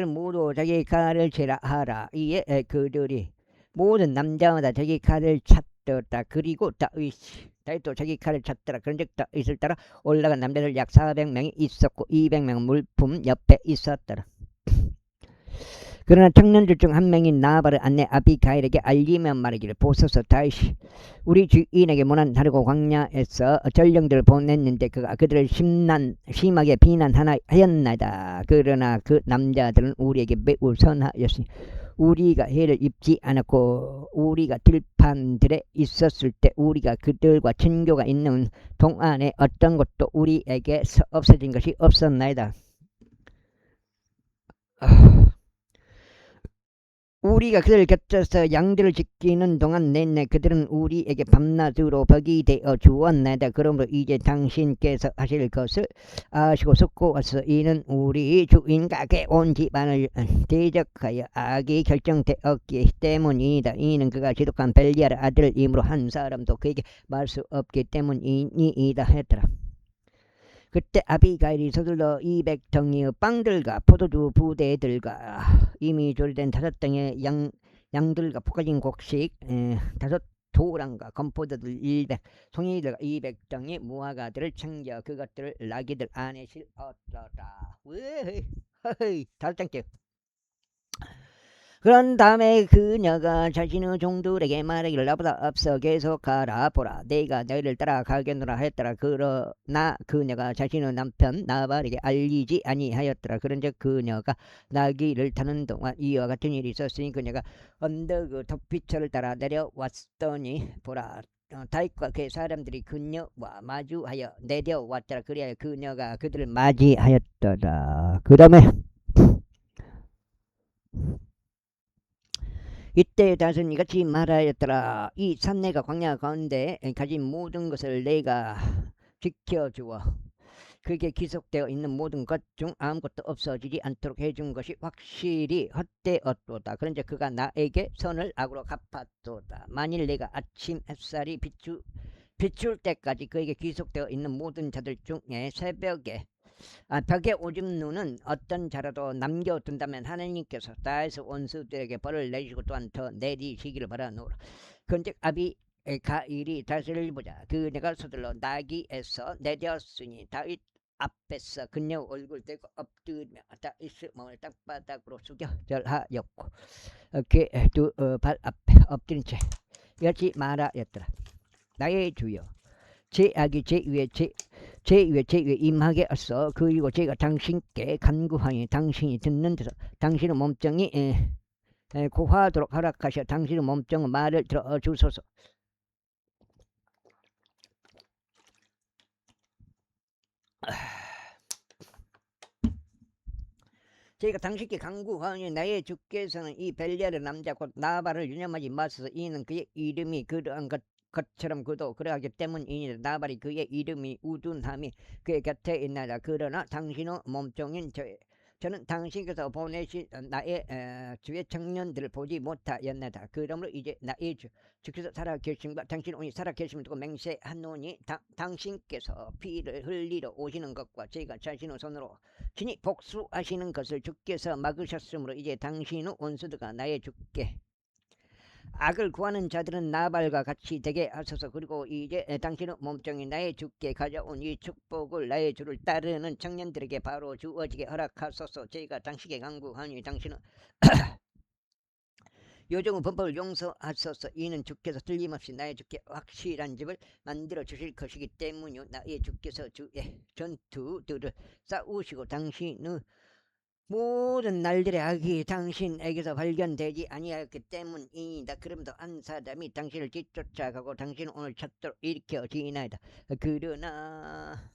모두 자기 칼을 채라 하라. 이에 그들이 모든 남자마다 자기 칼을 찾더라. 그리고 다윗도 자기 칼을 찾더라. 그런즉 다윗을 따라 올라간 남자들 약 400명이 있었고 200명은 물품 옆에 있었더라. 그러나 청년들 중 한 명인 나발을 아내 아비가일에게 알리며 말하기를 보소서. 다윗이 우리 주인에게 문안하려고 광야에서 전령들을 보냈는데 그가 그들을 심하게 비난하였나이다. 그러나 그 남자들은 우리에게 매우 선하였으니 우리가 해를 입지 않았고 우리가 들판들에 있었을 때 우리가 그들과 친교가 있는 동안에 어떤 것도 우리에게 없어진 것이 없었나이다. 우리가 그들 곁에서 양들을 지키는 동안 내내 그들은 우리에게 밤낮으로 벽이 되어 주었나이다. 그러므로 이제 당신께서 하실 것을 아시고 숙고하소서. 이는 우리 주인과 그의 온 집안을 대적하여 악이 결정되었기 때문이다. 이는 그가 지독한 벨리알의 아들이므로 한 사람도 그에게 말 수 없기 때문이다 했더라. 그때 아비가일이 서둘러 200덩이의 빵들과 포도주 부대들과 이미 조리된 5덩이의 양들과 볶아진 곡식 5도랑과 건포도들 100, 송이들과 200덩이 무화과들을 챙겨 그것들을 나귀들 안에 실었더라. 다섯 장째. 그런 다음에 그녀가 자신의 종들에게 말하기를 나보다 앞서 계속가라. 보라, 내가 너희를 따라가겠노라 하였더라. 그러나 그녀가 자신의 남편 나발에게 알리지 아니하였더라. 그런즉 그녀가 나귀를 타는 동안 이와 같은 일이 있었으니 그녀가 언덕 그 덕피처를 따라 내려왔더니 보라, 다윗과 그의 사람들이 그녀와 마주하여 내려왔더라. 그리하여 그녀가 그들을 맞이하였더라. 그 다음에 이때 다윗이 같이 말하였더라. 이 산내가 광야 가운데 가진 모든 것을 내가 지켜주어 그게 기록되어 있는 모든 것 중 아무것도 없어지지 않도록 해준 것이 확실히 헛되었도다. 그런데 그가 나에게 선을 악으로 갚았도다. 만일 내가 아침 햇살이 비출 때까지 그에게 기록되어 있는 모든 자들 중에 새벽에 벽에 오줌 누는 어떤 자라도 남겨둔다면 하나님께서 다윗의 원수들에게 벌을 내리시고 또한 더 내리시기를 바라노라. 그런즉 아비가일이 다윗을 보자 그녀가 서둘러 나귀에서 내렸으니 다윗 앞에서 그녀 얼굴 대고 엎드리며 다윗의 몸을 땅바닥으로 숙여 절하였고 그 두 발 앞에 엎드린 채 이같이 말하였더라. 나의 주여, 죄악이 제 위에 임하게 하소. 그리고 제가 당신께 간구하니 당신이 듣는 데서 당신의 몸정이 고하도록 허락하셔 당신의 몸정의 말을 들어주소서. 제가 당신께 간구하니 나의 주께서는 이 벨리알의 남자 곧 나발을 유념하지 마소서. 이는 그의 이름이 그러한 것처럼 그도 그러하기 때문이니라. 나발이 그의 이름이 우둔함이 그의 곁에 있나이다. 그러나 당신의 몸종인 저는 당신께서 보내신 나의 주의 청년들을 보지 못하였나이다. 그러므로 이제 나의 주께서 살아계심과 당신 오니 살아계심을 두고 맹세하노니 당신께서 피를 흘리러 오시는 것과 제가 자신의 손으로 친히 복수하시는 것을 주께서 막으셨으므로 이제 당신의 원수들과 나의 주께 악을 구하는 자들은 나발과 같이 되게 하소서. 그리고 이제 당신의 몸종이 나의 주께 가져온 이 축복을 나의 주를 따르는 청년들에게 바로 주어지게 허락하소서. 제가 당신께 간구하니 당신은 요정의 범법을 용서하소서. 이는 주께서 틀림없이 나의 주께 확실한 집을 만들어 주실 것이기 때문이요. 나의 주께서 주의 전투들을 싸우시고 당신의 모든 날들의 악이 당신에게서 발견되지 아니하였기 때문이다. 그럼에도 한 사람이 당신을 뒤쫓아가고 당신은 오늘 찾도록 일으켜지나이다. 그러나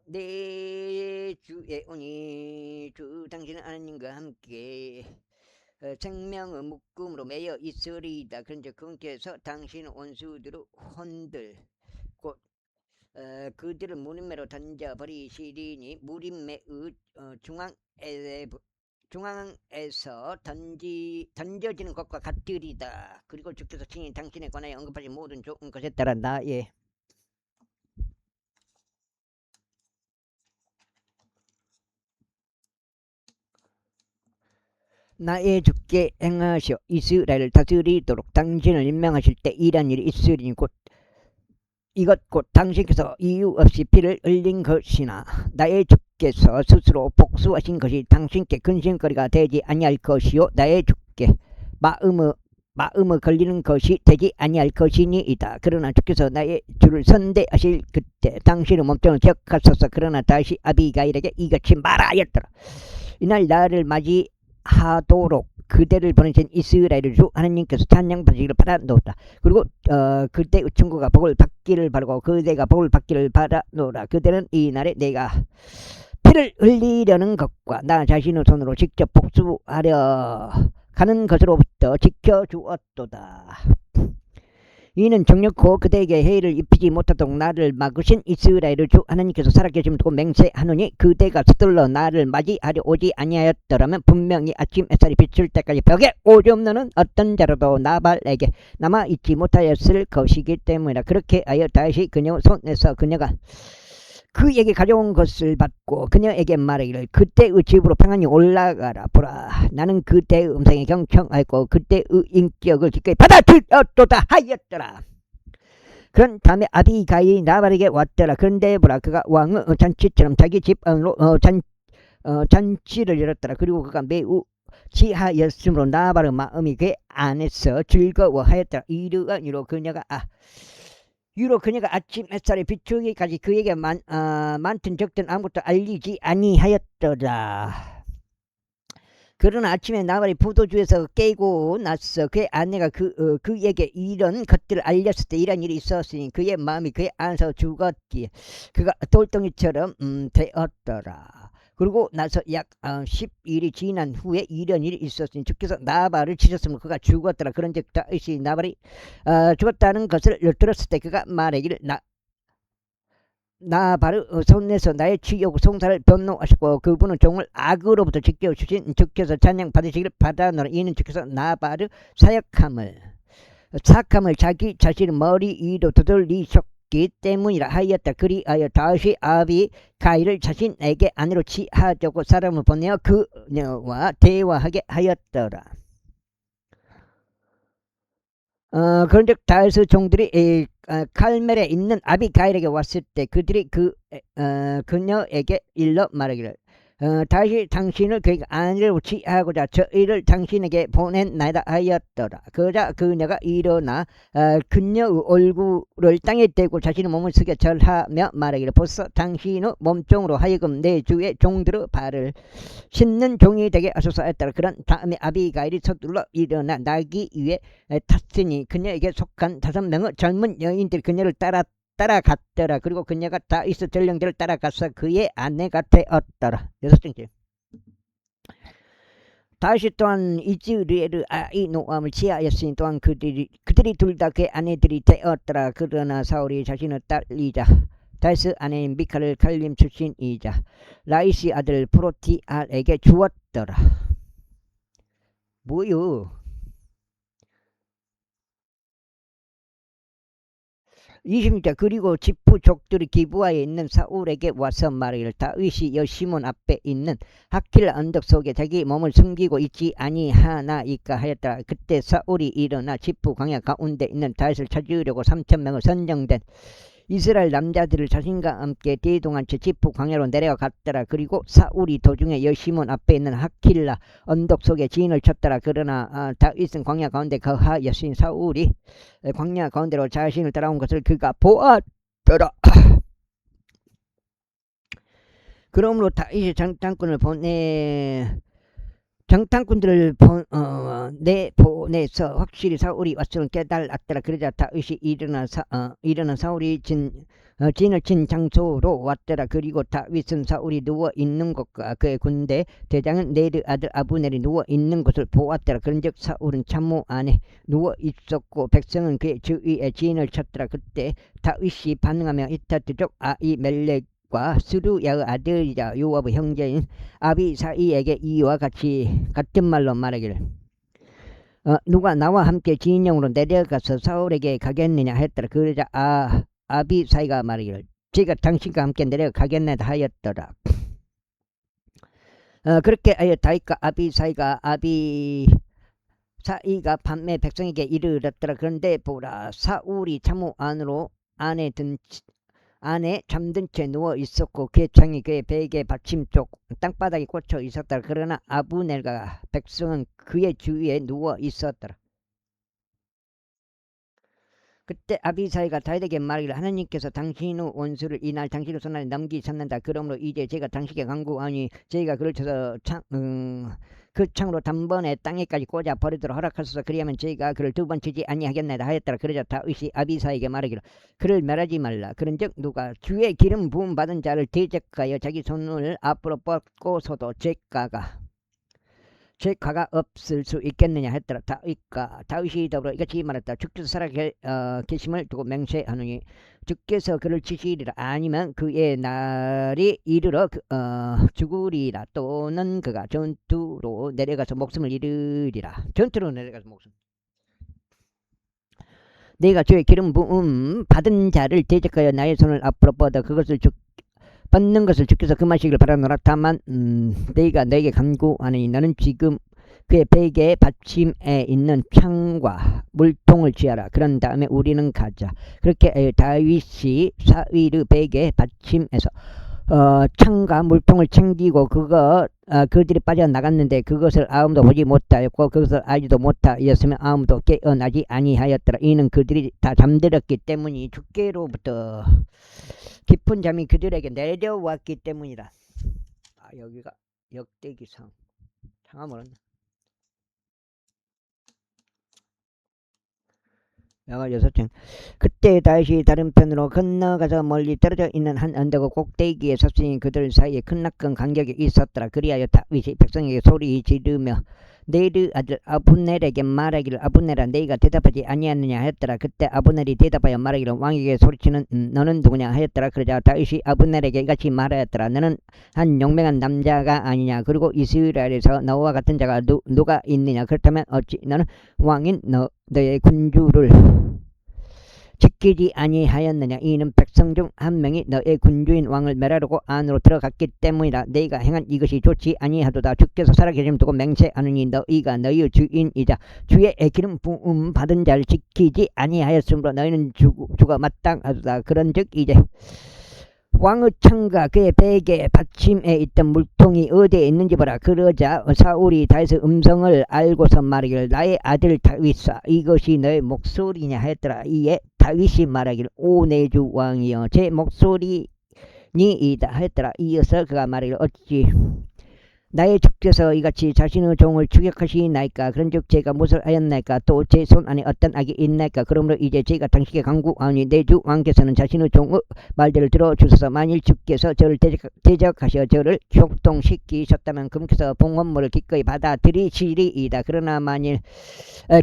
내 주에 오니 주 당신은 하나님과 함께 생명의 묶음으로 매여 있으리이다. 그런데 그분께서 당신의 원수들의 혼들 곧 그들을 무림매로 던져버리시리니 무림매의 중앙에서 던져지는 것과 같으리다. 그리고 주께서 친히 당신에 관하여 언급하신 모든 좋은 것에 따라 나의 주께 행하시어 이스라엘을 다스리도록 당신을 임명하실 때 이란 일이 있으리니 이것 곧 당신께서 이유 없이 피를 흘린 것이나 나의 주께서 스스로 복수하신 것이 당신께 근심거리가 되지 아니할 것이요 나의 주께 마음에 걸리는 것이 되지 아니할 것이니이다. 그러나 주께서 나의 주를 선대하실 그때 당신의 몸뚱을 기억하소서. 그러나 다시 아비가일에게 이같이 말하였더라. 이날 나를 맞이하도록 그대를 보내신 이스라엘의 주 하나님께서 찬양받으시기를 바라노라. 그리고 그때 친구가 복을 받기를 바라고 그대가 복을 받기를 바라노라. 그대는 이날에 내가 피를 흘리려는 것과 나 자신의 손으로 직접 복수하려 가는 것으로부터 지켜주었도다. 이는 정력코 그대에게 해를 입히지 못하도록 나를 막으신 이스라엘의 주 하나님께서 살아계심을 두고 맹세하노니 그대가 서둘러 나를 맞이하려 오지 아니하였더라면 분명히 아침 햇살이 비칠 때까지 벽에 오지 없는 어떤 자라도 나발에게 남아있지 못하였을 것이기 때문이라. 그렇게 하여 다시 그녀 손에서 그녀가 그에게 가져온 것을 받고 그녀에게 말하기를 그때의 집으로 평안히 올라가라. 보라, 나는 그때의 음성에 경청하였고 그때의 인격을 기꺼이 받아들였도다 하였더라. 그런 다음에 아비가일이 나발에게 왔더라. 그런데 보라, 그가 왕의 잔치처럼 자기 집 안으로 잔치를 열었더라. 그리고 그가 매우 취하였으므로 나발의 마음이 그 안에서 즐거워하였더라. 이러한 이로 그녀가 아침 햇살에 비추기까지 그에게 많든 적든 아무것도 알리지 아니하였더라. 그러나 아침에 나발이 포도주에서 깨고 나서 그의 아내가 그에게 이런 것들을 알렸을 때 이런 일이 있었으니 그의 마음이 그의 안에서 죽었기에 그가 돌덩이처럼 되었더라. 그리고 나서 약 10일이 지난 후에 이런 일이 있었으니 주께서 나발을 치셨으므로 그가 죽었더라. 그런즉 다윗이 나발이 죽었다는 것을 들었을 때 그가 말하기를 나발의 손에서 나의 치욕 송사를 변노하셨고 그분은 종을 악으로부터 지켜주신 주께서 찬양 받으시기를 바라노라. 이는 주께서 나발의 착함을 자기 자신의 머리 위로 되돌리셨기 때문이라 하였다. 그리하여 다윗이 아비가일을 자신에게 아내로 취하자고 사람을 보내어 그녀와 대화하게 하였더라. 그런데 다윗의 종들이 칼멜에 있는 아비가일에게 왔을 때 그들이 그녀에게 일러 말하기를 다시 당신을 그에게 아내로 취하고자 저희를 당신에게 보낸나이다 하였더라. 그러자 그녀가 일어나 그녀의 얼굴을 땅에 대고 자신의 몸을 숙여 절하며 말하기를 보소, 당신의 몸종으로 하여금 내 주의 종들의 발을 씻는 종이 되게 하소서 했더라. 그런 다음에 아비가일이 서둘러 일어나 나귀 위에 탔으니 그녀에게 속한 5명의 젊은 여인들이 그녀를 따라갔더라. 그리고 그녀가 다윗의 전령들을 따라가서 그의 아내가 되었더라. 6번째, 다윗이 또한 이즈리엘의 아히노암을 취하였으니 또한 그들이 둘 다 그의 아내들이 되었더라. 그러나 사울이 자신의 딸이자 다윗의 아내인 미칼을 칼림 출신이자 라이시 아들 프로티알에게 주었더라. 뭐요? 20절, 그리고 지프족들이 기브아에 있는 사울에게 와서 말하기를 다윗이 여시몬 앞에 있는 하킬라 언덕 속에 자기 몸을 숨기고 있지 아니하나이까 하였더라. 그때 사울이 일어나 지프 광야 가운데 있는 다윗을 찾으려고 3,000명의 선정된 이스라엘 남자들을 자신과 함께 대동한 채 지프 광야로 내려갔더라. 그리고 사울이 도중에 여시몬 앞에 있는 하킬라 언덕 속에 진을 쳤더라. 그러나 다윗은 광야 가운데 거하였으니 사울이 광야 가운데로 자신을 따라온 것을 그가 보았더라. 그러므로 다윗이 장탄꾼들을 내보내서 확실히 사울이 왔음을 깨달았더라. 그러자 다윗이 일어나 사울이 진을 친 장소로 왔더라. 그리고 다윗은 사울이 누워 있는 것과 그의 군대 대장은 네르 아들 아브넬이 누워 있는 것을 보았더라. 그런즉 사울은 참모 안에 누워 있었고 백성은 그의 주위에 진을 쳤더라. 그때 다윗이 반응하며 이타트족 아히멜렉과 스루야의 아들이자 요압의 형제인 아비사이에게 이와 같은 말로 말하기를 누가 나와 함께 진영으로 내려가서 사울에게 가겠느냐 했더라. 그러자 아비사이가 말하기를 제가 당신과 함께 내려가겠나이다 하였더라. 그렇게 하여 다윗과 아비사이가 밤에 백성에게 이르렀더라. 그런데 보라, 사울이 참호 안에 잠든 채 누워 있었고 그의 창이 그의 베개 받침 쪽 땅바닥에 꽂혀 있었더라. 그러나 아브넬과 백성은 그의 주위에 누워 있었더라. 그때 아비사이가 다윗에게 말하기를 하나님께서 당신의 원수를 이날 당신의 손안에 넘기셨는다. 그러므로 이제 제가 당신에게 간구하니 저희가 그를 쳐서 그 창으로 단번에 땅에까지 꽂아 버리도록 허락하소서. 그리하면 저희가 그를 2번 치지 아니하겠나이다 하였더라. 그러자 다윗이 아비사에게 말하기를 그를 멸하지 말라. 그런즉 누가 주의 기름 부음 받은 자를 대적하여 자기 손을 앞으로 뻗고서도 제가가 죄가가 없을 수 있겠느냐 했더라. 다윗이 더불어 이같이 말했다. 주께서 살아 계심을 두고 맹세하노니 주께서 그를 치시리라. 아니면 그의 날이 이르러 죽으리라. 또는 그가 전투로 내려가서 목숨을 잃으리라. 전투로 내려가서 목숨. 내가 주의 기름 부음 받은 자를 대적하여 나의 손을 앞으로 뻗어 그것을 받는 것을 주께서 금하시기를 바라노라. 다만 내가 너에게 간구하니 너는 지금 그의 베개의 받침에 있는 창과 물통을 취하라. 그런 다음에 우리는 가자. 그렇게 다윗이 사위르 베개의 받침에서 창과 물통을 챙기고 그들이 빠져나갔는데 그것을 아무도 보지 못하였고 그것을 알지도 못하였으면 아무도 깨어나지 아니하였더라. 이는 그들이 다 잠들었기 때문이 주께로부터 깊은 잠이 그들에게 내려왔기 때문이다. 여기가 역대기상 상하모는 영화 6장. 그때 다윗이 다른 편으로 건너가서 멀리 떨어져 있는 한 언덕의 꼭대기에 섰으니 그들 사이에 크나큰 간격이 있었더라. 그리하여 다윗이 백성에게 소리 지르며 네르 아들 아브넬에게 말하기를 아브넬아 네가 대답하지 아니하느냐 하였더라. 그때 아브넬이 대답하여 말하기를 왕에게 소리치는 너는 누구냐 하였더라. 그러자 다윗이 아브넬에게 이같이 말하였더라. 너는 한 용맹한 남자가 아니냐. 그리고 이스라엘에서 너와 같은 자가 누가 있느냐. 그렇다면 어찌 너는 왕인 너의 군주를 지키지 아니하였느냐. 이는 백성 중 한 명이 너의 군주인 왕을 멸하려고 안으로 들어갔기 때문이라. 너희가 행한 이것이 좋지 아니하도다. 주께서 살아계심 두고 맹세하느니 너희가 너희의 주인이자 주의 기름 부음 받은 자를 지키지 아니하였으므로 너희는 죽어 마땅하도다. 그런즉 이제 왕의 창과 그의 베개 받침에 있던 물통이 어디에 있는지 보라. 그러자 사울이 다윗의 음성을 알고서 말하기를 나의 아들 다윗아 이것이 너의 목소리냐 하였더라. 이에 다윗이 말하기를 오 내 주 왕이여 제 목소리니이다 하였더라. 이어서 그가 말하기를 어찌 나의 주께서 이같이 자신의 종을 추격하시나이까. 그런즉 제가 무엇을 하였나이까. 또 제 손 안에 어떤 악이 있나이까. 그러므로 이제 제가 당신께 간구하오니 내 주 왕께서는 자신의 종의 말들을 들어주소서. 만일 주께서 저를 대적하셔 저를 격동시키셨다면 금께서 봉헌물을 기꺼이 받아들이시리이다. 그러나 만일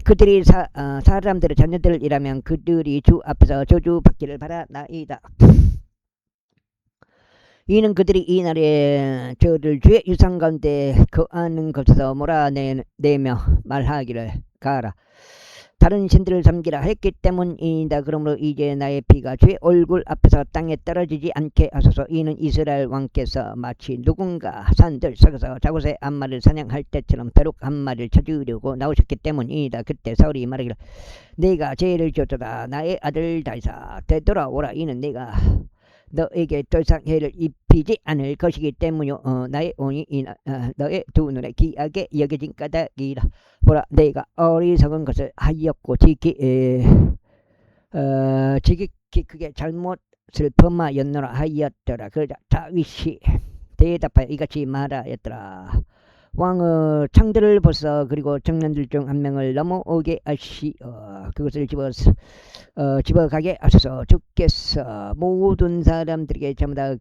그들이 사람들의 자녀들이라면 그들이 주 앞에서 저주받기를 바라나이다. 이는 그들이 이날에 저를 주의 유산 가운데 거하는 곳에서 몰아내며 말하기를 가라 다른 신들을 섬기라 했기 때문이다. 그러므로 이제 나의 피가 주의 얼굴 앞에서 땅에 떨어지지 않게 하소서. 이는 이스라엘 왕께서 마치 누군가 산들 속에서 자곳의 한 마리를 사냥할 때처럼 벼룩 한 마리를 찾으려고 나오셨기 때문이다. 그때 사울이 말하기를 내가 죄를 지었도다. 나의 아들 다윗아 되돌아오라. 이는 내가 너에게 더 이상 해를 입히지 않을 것이기 때문이요 나의 온이 너의 두 눈에 귀하게 여겨진 까닭이라. 보라 내가 어리석은 것을 하였고 지극히 크게 잘못을 범하였노라 하였더라. 그러자 다윗이 대답하여 이같이 말하였더라. 왕의 창들을 벗어 그리고 청년들 중 한 명을 넘어오게 하시어 그것을 집어가게 하소서. 주께서 모든 사람들에게 전부 다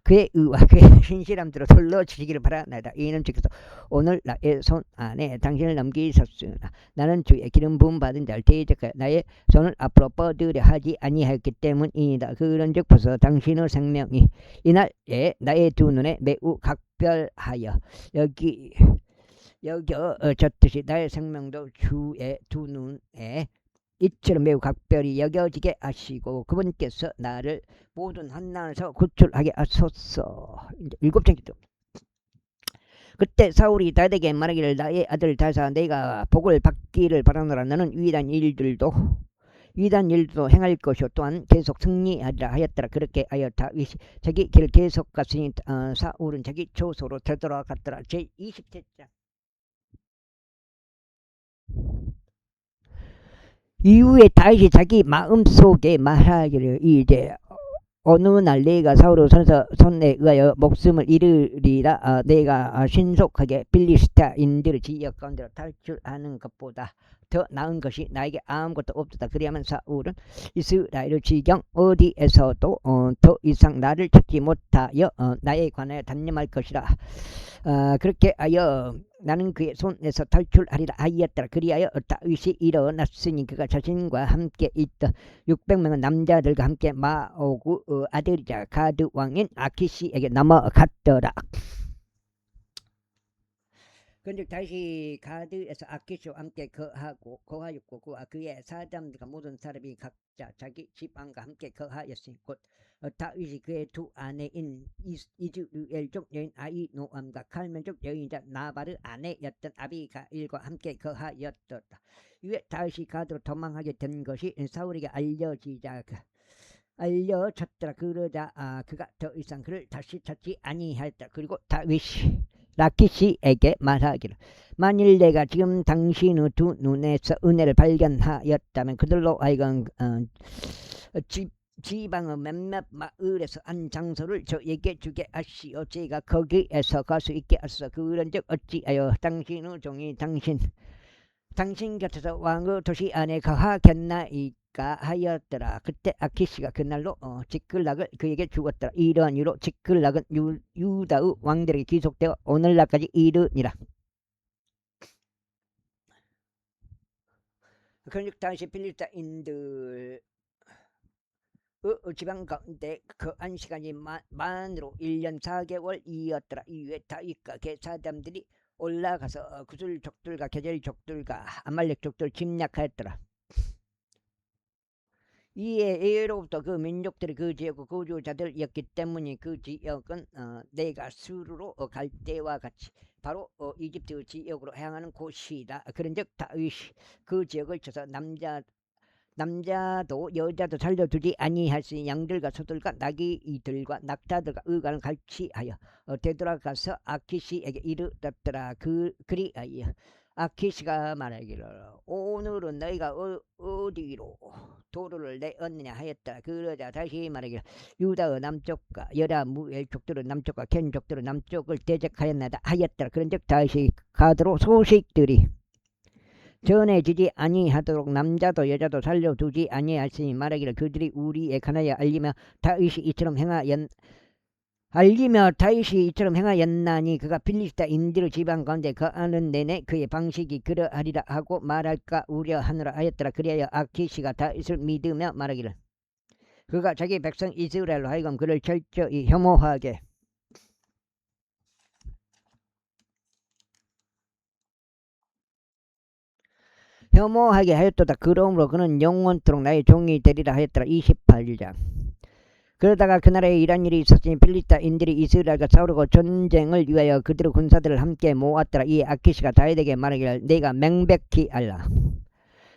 그의 의와 그의 신실함대로 돌려 주시기를 바라나이다. 이는 주께서 오늘 나의 손 안에 당신을 넘기셨으나 나는 주의 기름 부음 받은 자를 대적하여 나의 손을 앞으로 뻗으려 하지 아니하였기 때문이다. 그런즉 벌써 당신의 생명이 이날에 나의 두 눈에 매우 각별하여 여겨졌듯이 나의 생명도 주의 두 눈에 이처럼 매우 각별히 여겨지게 하시고 그분께서 나를 모든 환난에서 구출하게 하소서. 7장 기도. 그때 사울이 다윗에게 말하기를 나의 아들 다윗아 내가 복을 받기를 바라노라. 너는 위대한 일들도 행할 것이요 또한 계속 승리하리라 하였더라. 그렇게 하여 다윗이 자기 길을 계속 갔으니 사울은 자기 조소로 되돌아갔더라. 제27장. 이후에 다윗이 자기 마음속에 말하기를 이제 어느 날 내가 사울의 손에 의하여 목숨을 잃으리라. 내가 신속하게 빌리스타인들의 지역 가운데로 탈출하는 것보다 더 나은 것이 나에게 아무것도 없었다. 그리하면 사울은 이스라엘의 지경 어디에서도 더 이상 나를 찾지 못하여 나에 관하여 단념할 것이라. 그렇게 하여 나는 그의 손에서 탈출하리라 하였더라. 그리하여 다윗이 일어났으니 그가 자신과 함께 있던 600명의 남자들과 함께 마오구 아들이자 가드 왕인 아키시에게 넘어갔더라. 그런데 다시 가드에서 아키시와 함께 거하고 거하였고 그와 그의 사람들과 모든 사람이 각자 자기 집안과 함께 거하였으니 곧 다윗이 그의 두 아내인 이즈루엘족 여인 아히노암과 칼멜족 여인자 나발의 아내였던 아비가일과 함께 거하였더라. 이에 다윗이 가드로 도망하게 된 것이 사울에게 알려졌더라. 그러자 그가 더 이상 그를 다시 찾지 아니하였다. 그리고 다윗이 라키시에게 말하기를 만일 내가 지금 당신의 두 눈에서 은혜를 발견하였다면 그들로 하여금 지방의 몇몇 마을에서 한 장소를 저에게 주게 하시오. 제가 거기에서 갈 수 있게 하소서. 그런즉 어찌하여 당신의 종이 당신 곁에서 왕의 도시 안에 거하겠나이까 하였더라. 그때 아키시가 그날로 직글락을 그에게 주었더라. 이러한 이유로 직글락은 유다의 왕들에게 기속되어 오늘날까지 이르니라. 그런즉 다시 필리스타인들 지방 가운데 거한 시간이 만으로 1년 4개월이었더라. 이후에 다윗과 그 사람들이 올라가서 구슬족들과 게젤족들과 아말렉족들을 침략하였더라. 이에 예로부터 그 민족들이 그 지역의 거주자들이었기 때문에 그 지역은 내가 수르로 갈 때와 같이 바로 이집트 지역으로 향하는 곳이다. 그런즉 다윗이 그 지역을 쳐서 남자도 여자도 살려두지 아니하시니 양들과 소들과 나귀들과 낙타들과 의관을 갈취하여 되돌아가서 아키시에게 이르렀더라. 그리하여 아키시가 말하기를 오늘은 너희가 어디로 도로를 내었느냐 하였더라. 그러자 다시 말하기를 유다의 남쪽과 여라무엘 족들의 남쪽과 켄 족들의 남쪽을 대적하였나이다 하였더라. 그런즉 다시 가드로 소식들이 전해지지 아니하도록 남자도 여자도 살려두지 아니하시니 말하기를 그들이 우리에 관하여 알리며 다윗이 이처럼 행하였나니 그가 필리스타인들 지방 가운데 거하는 내내 그의 방식이 그러하리라 하고 말할까 우려하느라 하였더라. 그리하여 아키시가 다윗을 믿으며 말하기를 그가 자기 백성 이스라엘로 하여금 그를 철저히 혐오하게 하였도다. 그러므로 그는 영원토록 나의 종이 되리라 하였더라. 28장. 그러다가 그날에 이런 일이 있었으니 필리스타인들이 이스라엘과 싸우려고 전쟁을 위하여 그들의 군사들을 함께 모았더라. 이에 아키시가 다윗에게 말하기를 내가 명백히 알라.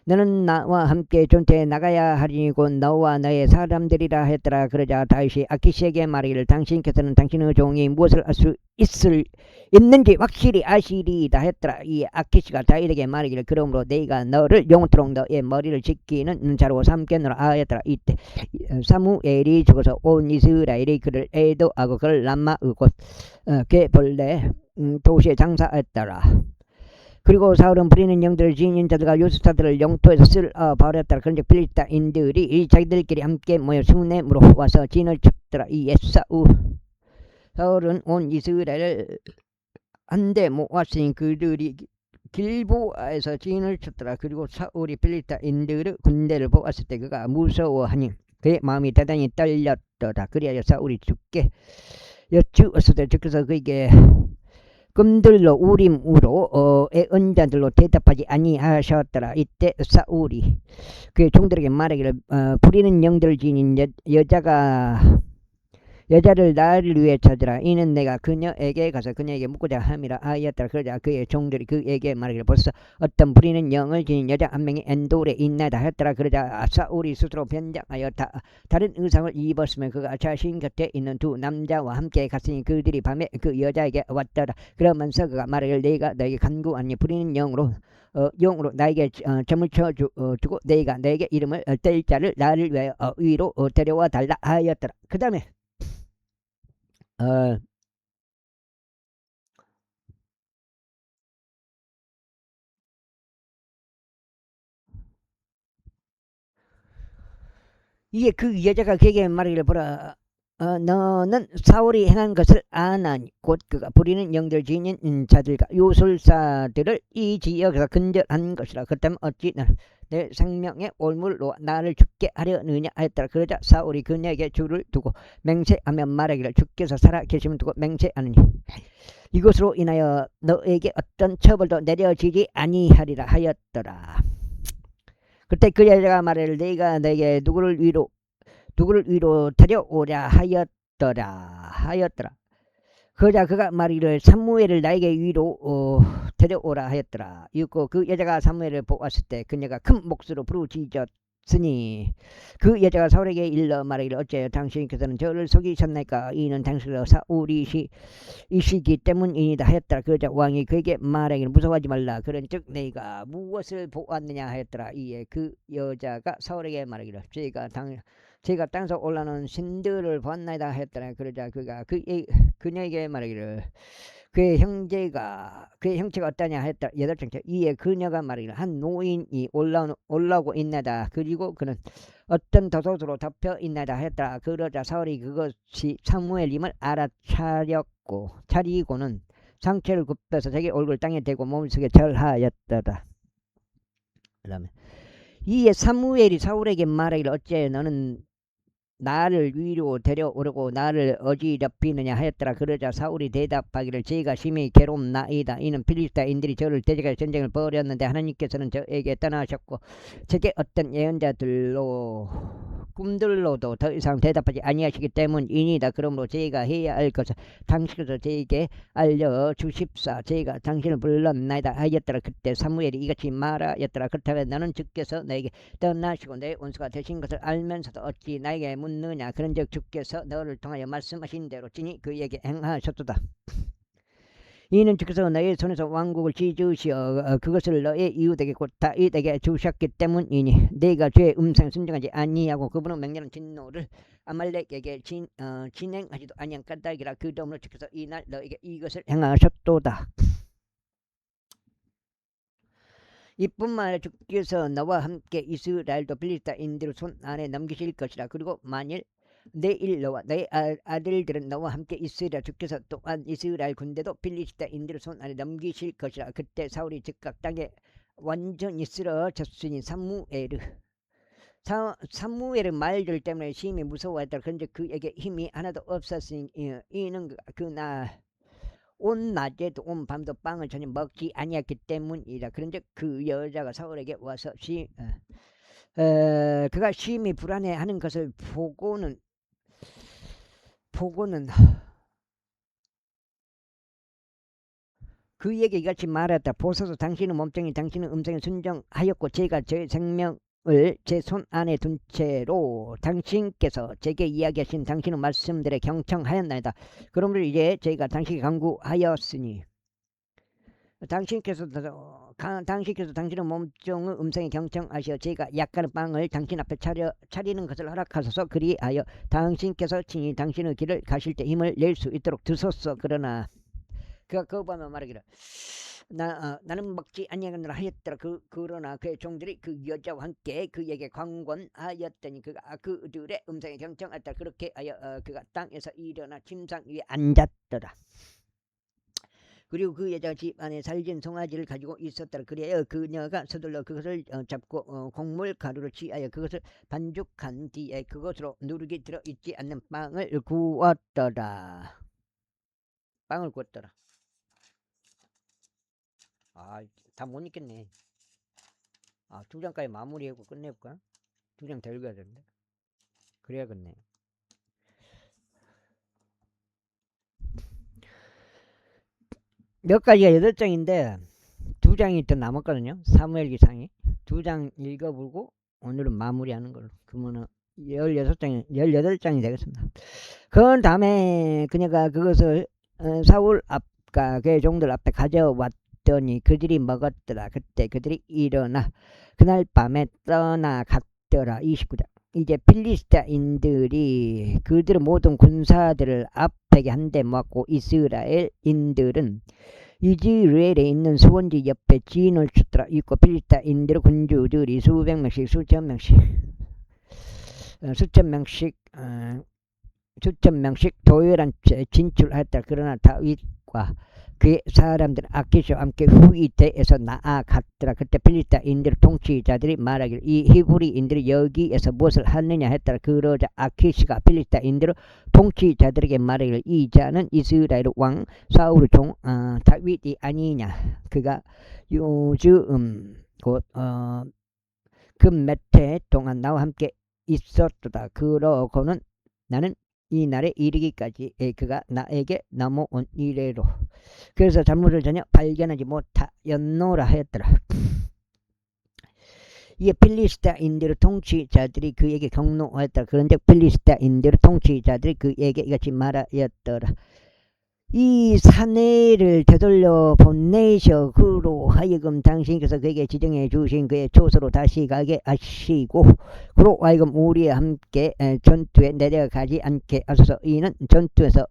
너는 나와 함께 전투에 나가야 하리고 너와 너의 사람들이라 했더라. 그러자 다윗이 아키시에게 말하기를 당신께서는 당신의 종이 무엇을 할 수 있는지 확실히 아시리이다 했더라. 이 아키시가 다윗에게 말하기를 그러므로 내가 너를 영원토록 너의 머리를 지키는 자로 삼겠노라 하였더라. 이때 사무엘이 죽어서 온 이스라엘이 그를 애도하고 그를 람마의 곳 게벌레 도시에 장사했더라. 그리고 사울은 부리는 영들을 지닌 자들과 요술사들을 영토에서 쓸어버렸더라. 그런즉 필리스타인들이 자기들끼리 함께 모여 수넴으로 와서 진을 쳤더라. 이에 사울은 온 이스라엘을 한데 모았으니 그들이 길보아에서 진을 쳤더라. 그리고 사울이 필리스타인들의 군대를 보았을 때 그가 무서워하니 그의 마음이 대단히 떨렸더라. 그리하여 사울이 죽게 여쭈었을 때 주께서 그에게 금들로 우림으로 애언자들로 대답하지 아니하셨더라. 이때 사울이 그의 종들에게 말하기를 부리는 영들을 지닌 여자를 나를 위해 찾으라. 이는 내가 그녀에게 가서 그녀에게 묻고자 함이라 하였더라. 그러자 그의 종들이 그에게 말하기를 벌써 어떤 부리는 영을 지닌 여자 한 명이 엔돌에 있나이다 하였더라. 그러자 사울이 스스로 변장하여 다른 의상을 입었으며 그가 자신 곁에 있는 두 남자와 함께 갔으니 그들이 밤에 그 여자에게 왔더라. 그러면서 그가 말하기를 내가 너에게 간구하니 부리는 영으로 나에게 점을 쳐주고 내가 너에게 이름을 뗄 자를 나를 위하여 위로 데려와 달라 하였더라. 그 다음에 이게 그 여자가 그에게 말하기를 보라 너는 사울이 행한 것을 아나니 곧 그가 부리는 영들 지닌 자들과 요술사들을 이 지역에서 근절한 것이라. 그렇다면 어찌 내 생명의 올물로 나를 죽게 하려느냐 하였더라. 그러자 사울이 그녀에게 줄을 두고 맹세하며 말하기를 주께서 살아 계심을 두고 맹세하느니 이것으로 인하여 너에게 어떤 처벌도 내려지지 아니하리라 하였더라. 그때 그 여자가 말하기를 내가 내게 누구를 위로 데려오랴 하였더라. 그러자 그가 말이를 사무엘을 나에게 위로 데려오라 하였더라. 이윽고 그 여자가 사무엘을 보았을 때 그녀가 큰 목소리로 부르짖었으니 그 여자가 사울에게 일러 말하기를 어째 당신께서는 저를 속이셨나이까? 이는 당신께서 사울이 이시기 때문이니다 하였더라. 그러자 왕이 그에게 말하기를 무서워하지 말라. 그런즉 내가 무엇을 보았느냐 하였더라. 이에 그 여자가 사울에게 말하기를 제가 땅에서 올라오는 신들을 보았나이다 하였더라. 그러자 그가 그녀에게 말하기를 그의 형체가 어떠냐 하였더라. 8절째 이에 그녀가 말하기를 한 노인이 올라오고 있나이다. 그리고 그는 어떤 덧옷으로 덮여 있나이다 하였더라. 그러자 사울이 그것이 사무엘임을 차리고는 상체를 굽혀서 자기 얼굴 땅에 대고 몸을 숙여 절하였더라. 그다음에 이에 사무엘이 사울에게 말하기를 어째 너는 나를 위로 데려오려고 나를 어지럽히느냐 하였더라. 그러자 사울이 대답하기를 제가 심히 괴롭나이다. 이는 필리스타인들이 저를 대적하여 전쟁을 벌였는데 하나님께서는 저에게 떠나셨고 제게 어떤 예언자들로 꿈들로도 더 이상 대답하지 아니하시기 때문이니다. 그러므로 제가 해야 할 것을 당신께서 제게 알려주십사. 제가 당신을 불렀나이다 하였더라. 그때 사무엘이 이같이 말하였더라. 그렇다면 너는 주께서 내게 떠나시고 내 원수가 되신 것을 알면서도 어찌 나에게 묻느냐. 그런즉 주께서 너를 통하여 말씀하신 대로 진히 그에게 행하셨도다. 이는 주께서 너의 손에서 왕국을 쥐주시어 그것을 너의 이웃에게 곧 다윗에게 주셨기 때문이니 내가 죄의 음성에 순종하지 아니하고 그분은 맹렬한 진노를 아말렉에게 진행하지도 아니한 까닭이라. 그 도움으로 주께서 이날 너에게 이것을 행하셨도다. 이뿐만 아니라 주께서 너와 함께 이스라엘도 필리스타인들 손 안에 넘기실 것이라. 그리고 만일 내일 너와 너의 아들들은 너와 함께 있으리라. 주께서 또한 이스라엘 군대도 필리스타인들 손 안에 넘기실 것이라. 그때 사울이 즉각 땅에 완전히 쓰러졌으니 사무엘의 말들 때문에 심히 무서워했더라. 그런데 그에게 힘이 하나도 없었으니 이는 그날 온 낮에도 온 밤도 빵을 전혀 먹지 아니했기 때문이라. 그런데 그 여자가 사울에게 와서 그가 심히 불안해하는 것을 보고는 그에게 이같이 말했다. 보소서 당신은 몸뚱이 당신은 음성에 순종하였고 제가 제 생명을 제 손 안에 둔 채로 당신께서 제게 이야기하신 당신의 말씀들에 경청하였나이다. 그러므로 이제 제가 당신에게 간구하였으니 당신께서 당신의 몸종의 음성에 경청하시어 제가 약간의 빵을 당신 앞에 차리는 것을 허락하소서. 그리하여 당신께서 친히 당신의 길을 가실 때 힘을 낼 수 있도록 드소서. 그러나 그가 거부하며 말하기를 나는 먹지 아니하느라 하였더라. 그러나 그의 종들이 그 여자와 함께 그에게 강권하였더니 그가 그들의 음성에 경청하였다. 그렇게 하여 그가 땅에서 일어나 침상 위에 앉았더라. 그리고 그 여자가 집 안에 살진 송아지를 가지고 있었더라. 그래야 그녀가 서둘러 그것을 잡고 곡물 가루를 취하여 그것을 반죽한 뒤에 그것으로 누룩이 들어있지 않는 빵을 구웠더라. 다 못 읽겠네. 2장까지 마무리하고 끝내볼까? 2장 더 읽어야 되는데. 그래야겠네. 몇 가지가 8장인데 2장이 더 남았거든요. 사무엘기상이 2장 읽어보고 오늘은 마무리하는 걸로. 그러면은 18장이 되겠습니다. 그 다음에 그녀가 그것을 사울 앞과 그의 종들 앞에 가져왔더니 그들이 먹었더라. 그때 그들이 일어나 그날 밤에 떠나갔더라. 29장. 이제 필리스타인들이 그들의 모든 군사들을 앞에게 한 대 모았고 이스라엘인들은 이즈레엘에 있는 수원지 옆에 진을 쳤더라. 있고 필리스타인들의 군주들이 수천 명씩 수천 명씩 도열한 채 진출하였다. 그러나 다윗과 그의 사람들은 아키시와 함께 후이대에서 나아갔더라. 그때 필리스타인들 통치자들이 말하기를 이 히브리인들이 여기에서 무엇을 하느냐 했더라. 그러자 아키시가 필리스타인들 통치자들에게 말하기를 이 자는 이스라엘 왕 사울의 종 다윗이 아니냐. 그가 요즘 곧 그 몇 해 동안 나와 함께 있었도다. 그러고는 나는 이 날에 이르기까지 그가 나에게 넘어온 이래로 그래서 잘못을 전혀 발견하지 못하였노라 하였더라. 이에 필리스타인들의 통치자들이 그에게 경노하였더라. 그런데 필리스타인들의 통치자들이 그에게 이같이 말하였더라. 이 사내를 되돌려 보내셔 그로 하여금 당신께서 그에게 지정해 주신 그의 초소로 다시 가게 하시고 그로 하여금 우리와 함께 전투에 내려가지 않게 하소서. 이는 전투에서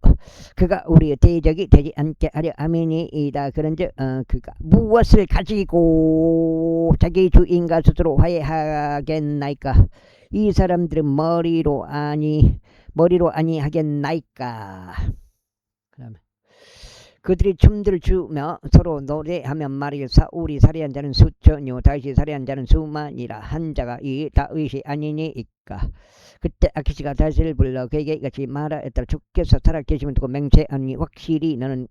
그가 우리의 대적이 되지 않게 하려 함이니이다. 그런즉 그가 무엇을 가지고 자기 주인과 스스로 화해하겠나이까. 이 사람들은 머리로 아니 하겠나이까. 그다음에 그들이 춤들을 추며 서로 노래하며 말이여 사울이 살해한 자는 수천이요 다윗이 살해한 자는 수만이라 한 자가 이 다윗이 아니니이까. 그때 아키시가 다윗을 불러 그에게 이같이 말하였더라. 주께서 살아계심을 두고 맹세하니 확실히 너는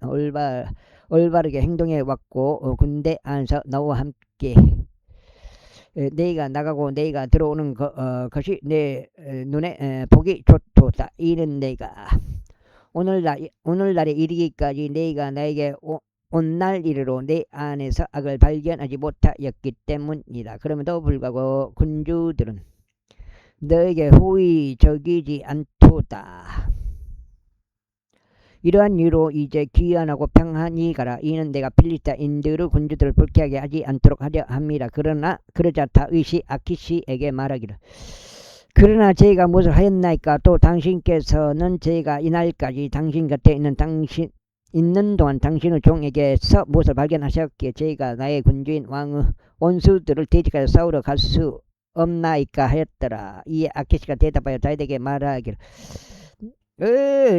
올바르게 행동해 왔고 군대 안에서 너와 함께 내가 나가고 내가 들어오는 것이 내 눈에 보기 좋도다. 이는 내가 오늘날에 이르기까지 내가 나에게 온 날 이르로 내 안에서 악을 발견하지 못하였기 때문이다. 그럼에도 불구하고 군주들은 너에게 호의 적이지 않도다. 이러한 이유로 이제 귀환하고 평안히 가라. 이는 내가 필리스타인들의 군주들을 불쾌하게 하지 않도록 하려 함이라. 그러자 다윗이 아키시에게 말하기를 그러나 제가 무엇을 하였나이까. 또 당신께서는 제가 이날까지 당신 곁에 있는 동안 당신의 종에게서 무엇을 발견하셨기에 제가 나의 군주인 왕의 원수들을 대적하여 싸우러 갈 수 없나이까 하였더라. 이에 아키시가 대답하여 다윗에게 말하기를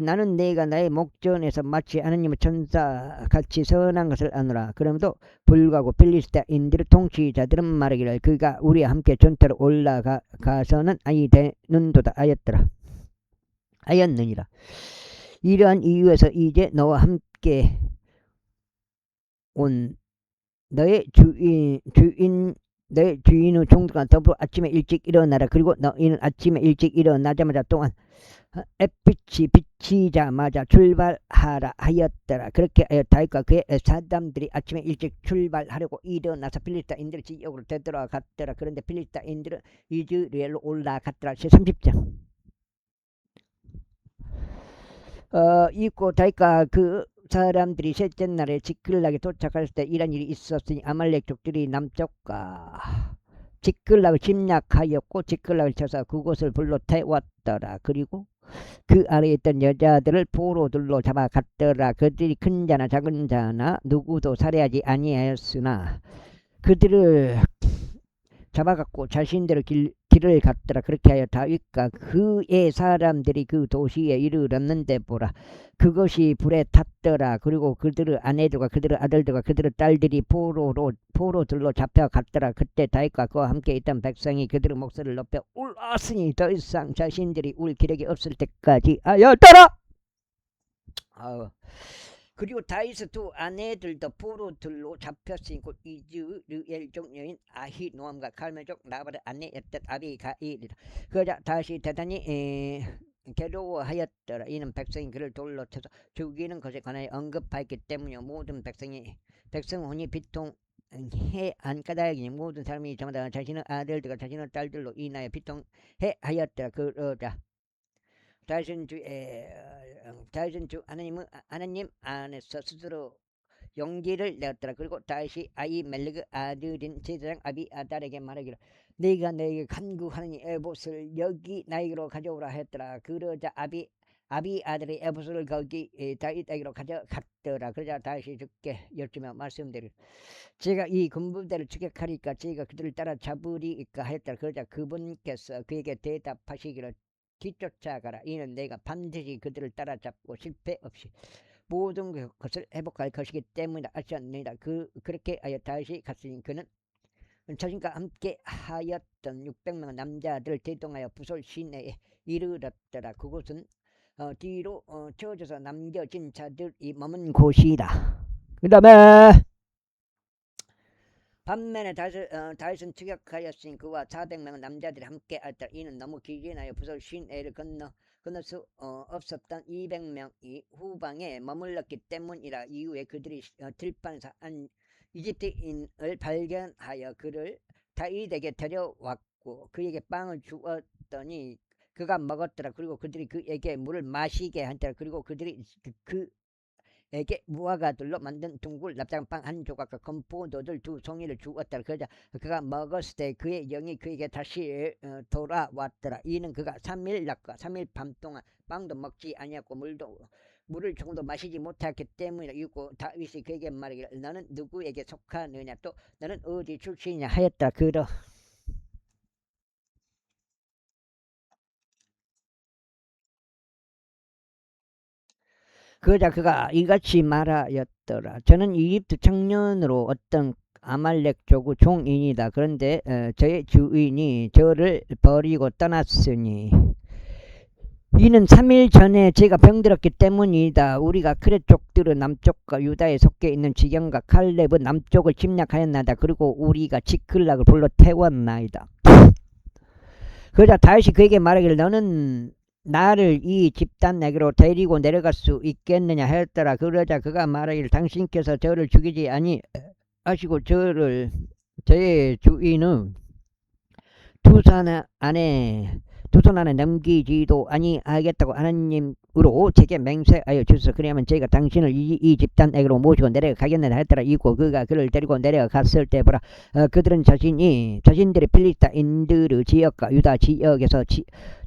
나는 내가 나의 목전에서 마치 하느님의 천사같이 선한 것을 아노라. 그럼에도 불구하고 필리스타인들의 통치자들은 말하기를 그가 우리와 함께 전투로 올라가서는 아니 되는도다 하였느니라. 이러한 이유에서 이제 너와 함께 온 너의 주인의 종들과 더불어 아침에 일찍 일어나라. 그리고 너희는 아침에 일찍 일어나자마자 또한 햇빛이 비치자마자 출발하라 하였더라. 그렇게 하여 다윗과 그의 사람들이 아침에 일찍 출발하려고 일어나서 필리스타인들의 지역으로 되돌아갔더라. 그런데 필리스타인들은 이즈리엘로 올라갔더라. 30장 있고 다윗과 그 사람들이 셋째 날에 지클락에 도착했을 때 이런 일이 있었으니 아말렉 족들이 남쪽과 지클락을 침략하였고 지클락을 쳐서 그곳을 불러 태웠더라. 그리고 그 아래에 있던 여자들을 포로들로 잡아갔더라. 그들이 큰 자나 작은 자나 누구도 살해하지 아니하였으나 그들을 잡아갖고 자신들의 길을 갔더라. 그렇게 하여 다윗과 그의 사람들이 그 도시에 이르렀는데 보라 그것이 불에 탔더라. 그리고 그들의 아내들과 그들의 아들들과 그들의 딸들이 포로들로 잡혀갔더라. 그때 다윗과 그와 함께 있던 백성이 그들의 목소리를 높여 울었으니 더 이상 자신들이 울 기력이 없을 때까지 하였더라. 그리고 다윗의 두 아내들도 포로들로 잡혔으니 곧 이즈르엘 종여인 아히노암과 갈멜족 나발의 아내였던 아비가일이라. 그러자 다윗이 대단히 괴로워하였더라. 이는 백성이 그를 돌로 쳐서 죽이는 것에 관하여 언급하였기 때문이요. 모든 백성 혼이 비통해 안 까닭이니 모든 사람이 저마다 자신의 아들들과 자신의 딸들로 인하여 비통해 하였더라. 그러자 다윗은 주 하나님 안에서 스스로 용기를 내었더라. 그리고 다윗이 아히멜렉의 아들인 제사장 아비아달에게 말하기를 네가 내게 간구하는 에봇을 여기 나에게로 가져오라 했더라. 그러자 아비아들이 에봇을 거기 다윗에게로 가져갔더라. 그러자 다윗이 주께 여쭈며 말씀드리기를 제가 이 군부대를 추격하리까 제가 그들을 따라 잡으리까 하였더라. 그러자 그분께서 그에게 대답하시기를 뒤쫓아가라. 이는 내가 반드시 그들을 따라잡고 실패 없이 모든 것을 회복할 것이기 때문에 아시옵나이다. 그렇게 하여 다시 갔으니 그는 자신과 함께 하였던 600명 남자들을 대동하여 부솔 시내에 이르렀더라. 그곳은 뒤로 쳐져서 남겨진 자들이 머문 곳이다. 그 다음에 반면에 다윗은 추격하였으니 그와 400명 남자들이 함께 하였다. 이는 너무 기진하여 부솔 시내를 건널 수 없었던 200명이 후방에 머물렀기 때문이라. 이후에 그들이 들판에서 한 이집트인을 발견하여 그를 다윗에게 데려왔고 그에게 빵을 주었더니 그가 먹었더라. 그리고 그들이 그에게 물을 마시게 하더라. 그리고 그들이 그에게 무화과들로 만든 둥글 납작빵 한 조각과 건포도들 2송이를 주었더라. 그러자 그가 먹었을 때 그의 영이 그에게 다시 돌아왔더라. 이는 그가 3일 낮과 3일 밤 동안 빵도 먹지 아니하고 물을 조금도 마시지 못했기 때문이라. 이고 다윗이 그에게 말하기를 너는 누구에게 속하느냐 또 너는 어디 출신이냐 하였다. 그러자 그가 이같이 말하였더라. 저는 이집트 청년으로 어떤 아말렉 족의 종인이다. 그런데 저의 주인이 저를 버리고 떠났으니 이는 3일 전에 제가 병들었기 때문이다. 우리가 크렛 족들은 남쪽과 유다에 속해 있는 지경과 칼렙은 남쪽을 침략하였나이다. 그리고 우리가 지클락을 불러 태웠나이다. 그러자 다윗이 그에게 말하기를 너는 나를 이 집단에게로 데리고 내려갈 수 있겠느냐 하였더라. 그러자 그가 말하기를 당신께서 저를 죽이지 아니하시고 저의 주인은 두 손 안에 넘기지도 아니하겠다고 하나님으로 제게 맹세하여 주소서. 그러면 저희가 당신을 이 집단에게로 모시고 내려가겠느냐 했더라. 이고 그가 그를 데리고 내려갔을 때 보라 그들은 자신들의 필리스타인들의 지역과 유다 지역에서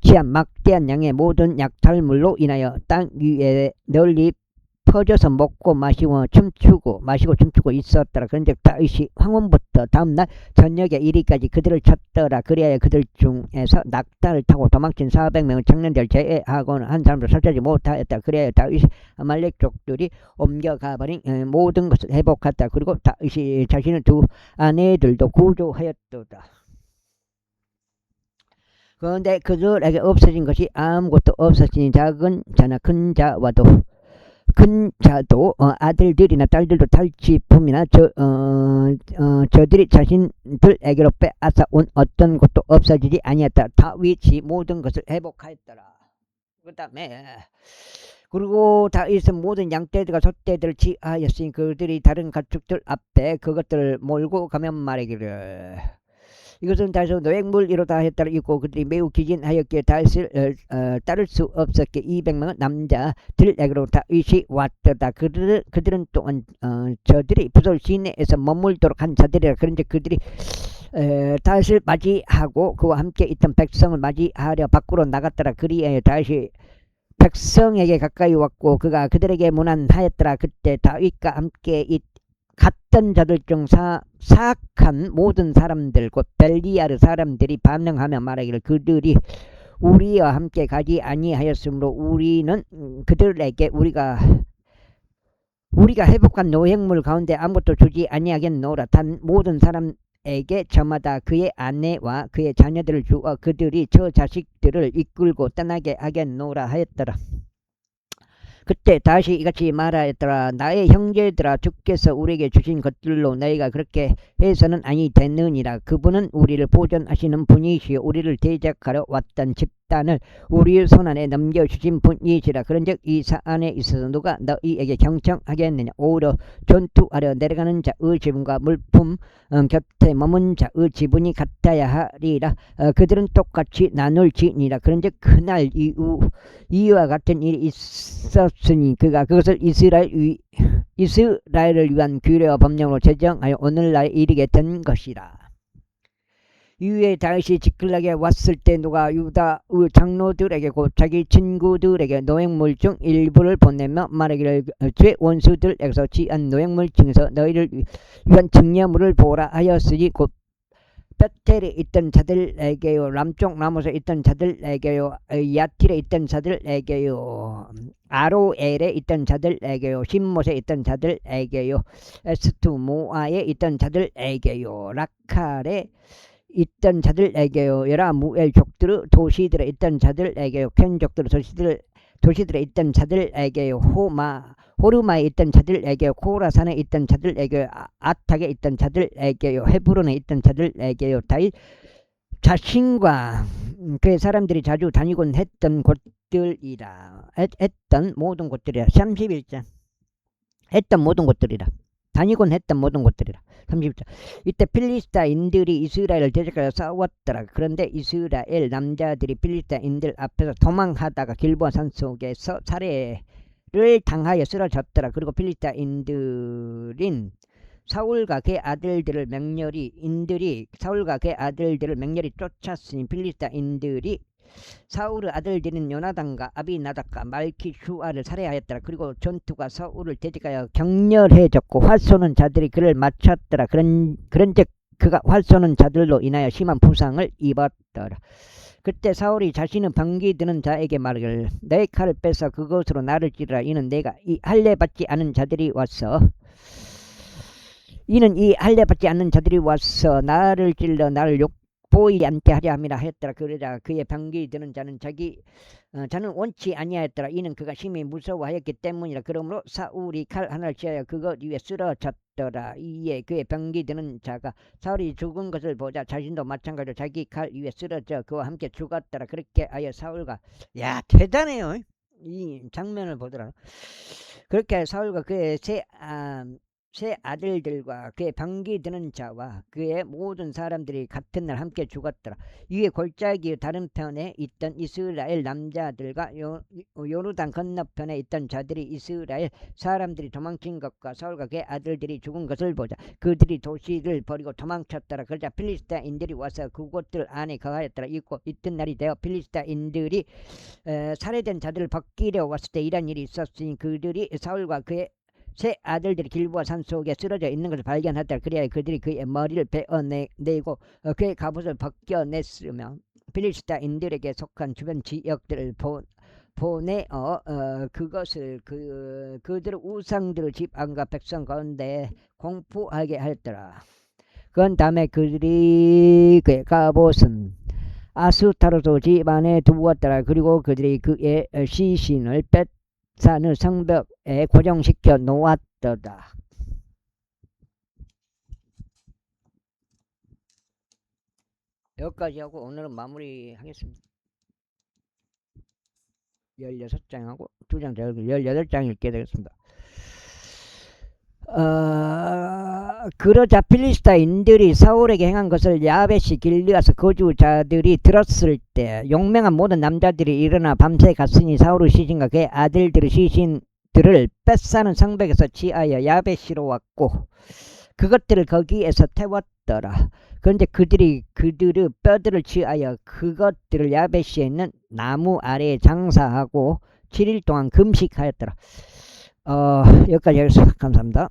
취한 막대한 양의 모든 약탈물로 인하여 땅 위에 널리 퍼져서 먹고 마시고 춤추고 있었더라. 그런즉 다윗이 황혼부터 다음날 저녁에 이리까지 그들을 쳤더라. 그리하여 그들 중에서 낙타를 타고 도망친 400명의 청년들 제외하고는 한 사람도 살펴지 못하였다. 그리하여 다윗이 아말렉 족들이 옮겨가버린 모든 것을 회복했다. 그리고 다윗이 자신의 두 아내들도 구조하였도다. 그런데 그들에게 없어진 것이 아무것도 없었으니 작은 자나 큰 자도 아들들이나 딸들도 탈취품이나 저들이 자신들에게로 빼앗아 온 어떤 것도 없어지지 아니했다. 다윗이 모든 것을 회복하였더라. 그 다음에 그리고 다윗은 모든 양떼들과 소떼들을 취하였으니 그들이 다른 가축들 앞에 그것들을 몰고 가면 말하기를 이것은 다시 노획물이로다 했다라. 있고 그들이 매우 기진하였기에 다윗을 따를 수 없었기에 200명의 남자들에게로 다윗이 왔더다. 그들은 또한 저들이 부솔 시내에서 머물도록 한 자들이라. 그런데 그들이 다윗을 맞이하고 그와 함께 있던 백성을 맞이하려 밖으로 나갔더라. 그리하여 다윗이 백성에게 가까이 왔고 그가 그들에게 문안하였더라. 그때 다윗과 함께 갔던 자들 중 사악한 모든 사람들 곧 벨리아르 사람들이 반응하며 말하기를 그들이 우리와 함께 가지 아니하였으므로 우리는 그들에게 우리가 회복한 노획물 가운데 아무것도 주지 아니하겠노라. 단 모든 사람에게 저마다 그의 아내와 그의 자녀들을 주어 그들이 저 자식들을 이끌고 떠나게 하겠노라 하였더라. 그때 다시 이같이 말하였더라. 나의 형제들아 주께서 우리에게 주신 것들로 너희가 그렇게 해서는 아니 되느니라. 그분은 우리를 보존하시는 분이시요 우리를 대적하러 왔던 집단을 우리의 손안에 넘겨주신 분이시라. 그런즉 이 사안에 있어서 누가 너희에게 경청하겠느냐. 오히려 전투하려 내려가는 자의 지분과 물품 곁에 머문 자의 지분이 같아야 하리라. 그들은 똑같이 나눌지니라. 그런즉 그날 이와 같은 일이 있었으니 그가 그것을 이스라엘을 위한 규례와 법령으로 제정하여 오늘날에 이르게 된 것이라. 이후에 다윗이 지클락에 왔을 때 누가 유다의 장로들에게 곧 자기 친구들에게 노획물 중 일부를 보내며 말하기를 제 원수들에게서 취한 노획물 중에서 너희를 위한 증여물을 보라 하였으니 곧 베텔에 있던 자들에게요, 남쪽 나무에 있던 자들에게요, 야틸에 있던 자들에게요, 아로엘에 있던 자들에게요, 신못에 있던 자들에게요, 에스투모아에 있던 자들에게요, 라칼에 있던 자들에게요, 여라무엘 족들 도시들에 있던 자들에게요, 켄족들 도시들에 있던 자들에게요, 호르마에 있던 자들에게요, 코라산에 있던 자들에게요, 아탁에 있던 자들에게요, 헤브론에 있던 자들에게요, 다윗 자신과 그 사람들이 자주 다니곤 했던 곳들이라, 했던 모든 곳들이라. 31장 했던 모든 곳들이라, 다니곤 했던 모든 곳들이라. 30절. 이때 필리스타인들이 이스라엘을 대적하여 싸웠더라. 그런데 이스라엘 남자들이 필리스타인들 앞에서 도망하다가 길보아 산속에서 살해를 당하여 쓰러졌더라. 그리고 필리스타인들인 사울과 그의 아들들을 맹렬히 쫓았으니 필리스타인들이 사울의 아들들인 요나단과 아비나답과 말키슈아를 살해하였더라. 그리고 전투가 사울을 대적하여 격렬해졌고 활 쏘는 자들이 그를 맞췄더라. 그런즉 그가 활 쏘는 자들로 인하여 심한 부상을 입었더라. 그때 사울이 자신은 병기 드는 자에게 말하기를 내 칼을 빼서 그것으로 나를 찌르라. 이는 이 할례 받지 않는 자들이 와서 나를 찔러 나를 보이지 않게 하려 함이라 하였더라. 그러자 그의 병기 드는 자는 자는 원치 아니하였더라. 이는 그가 심히 무서워하였기 때문이라. 그러므로 사울이 칼 하나를 취하여 그것 위에 쓰러졌더라. 이에 그의 병기 드는 자가 사울이 죽은 것을 보자 자신도 마찬가지로 자기 칼 위에 쓰러져 그와 함께 죽었더라. 그렇게 하여 사울과, 야 대단해요. 이 장면을 보더라. 그렇게 사울과 그의 세 아들들과 그의 병기 드는 자와 그의 모든 사람들이 같은 날 함께 죽었더라. 이에 골짜기 다른 편에 있던 이스라엘 남자들과 요르단 건너편에 있던 자들이 이스라엘 사람들이 도망친 것과 사울과 그의 아들들이 죽은 것을 보자 그들이 도시를 버리고 도망쳤더라. 그러자 필리스타인들이 와서 그곳들 안에 거하였더라. 이튿날이 되어 필리스타인들이 살해된 자들을 벗기려 왔을 때 이런 일이 있었으니 그들이 사울과 그의 세 아들들이 길보아 산속에 쓰러져 있는 것을 발견하더라. 그래야 그들이 그의 머리를 베어내고 그의 갑옷을 벗겨냈으며 필리스타인들에게 속한 주변 지역들을 보내어 그것을 그들의 우상들의 집 안과 백성 가운데 공포하게 하였더라. 그런 다음에 그들이 그의 갑옷은 아스타로스 집안에 두었더라. 그리고 그들이 그의 시신을 산의 성벽에 고정시켜 놓았더라. 여기까지 하고 오늘은 마무리하겠습니다. 16장하고 2장 더 18장 읽게 되겠습니다. 그러자 필리스타인들이 사울에게 행한 것을 야베시 길르앗의 거주자들이 들었을 때 용맹한 모든 남자들이 일어나 밤새 갔으니 사울의 시신과 그의 아들들의 시신들을 뺏사는 성벽에서 취하여 야베시로 왔고 그것들을 거기에서 태웠더라. 그런데 그들의 뼈들을 취하여 그것들을 야베시에 있는 나무 아래에 장사하고 7일 동안 금식하였더라. 여기까지 하겠습니다. 감사합니다.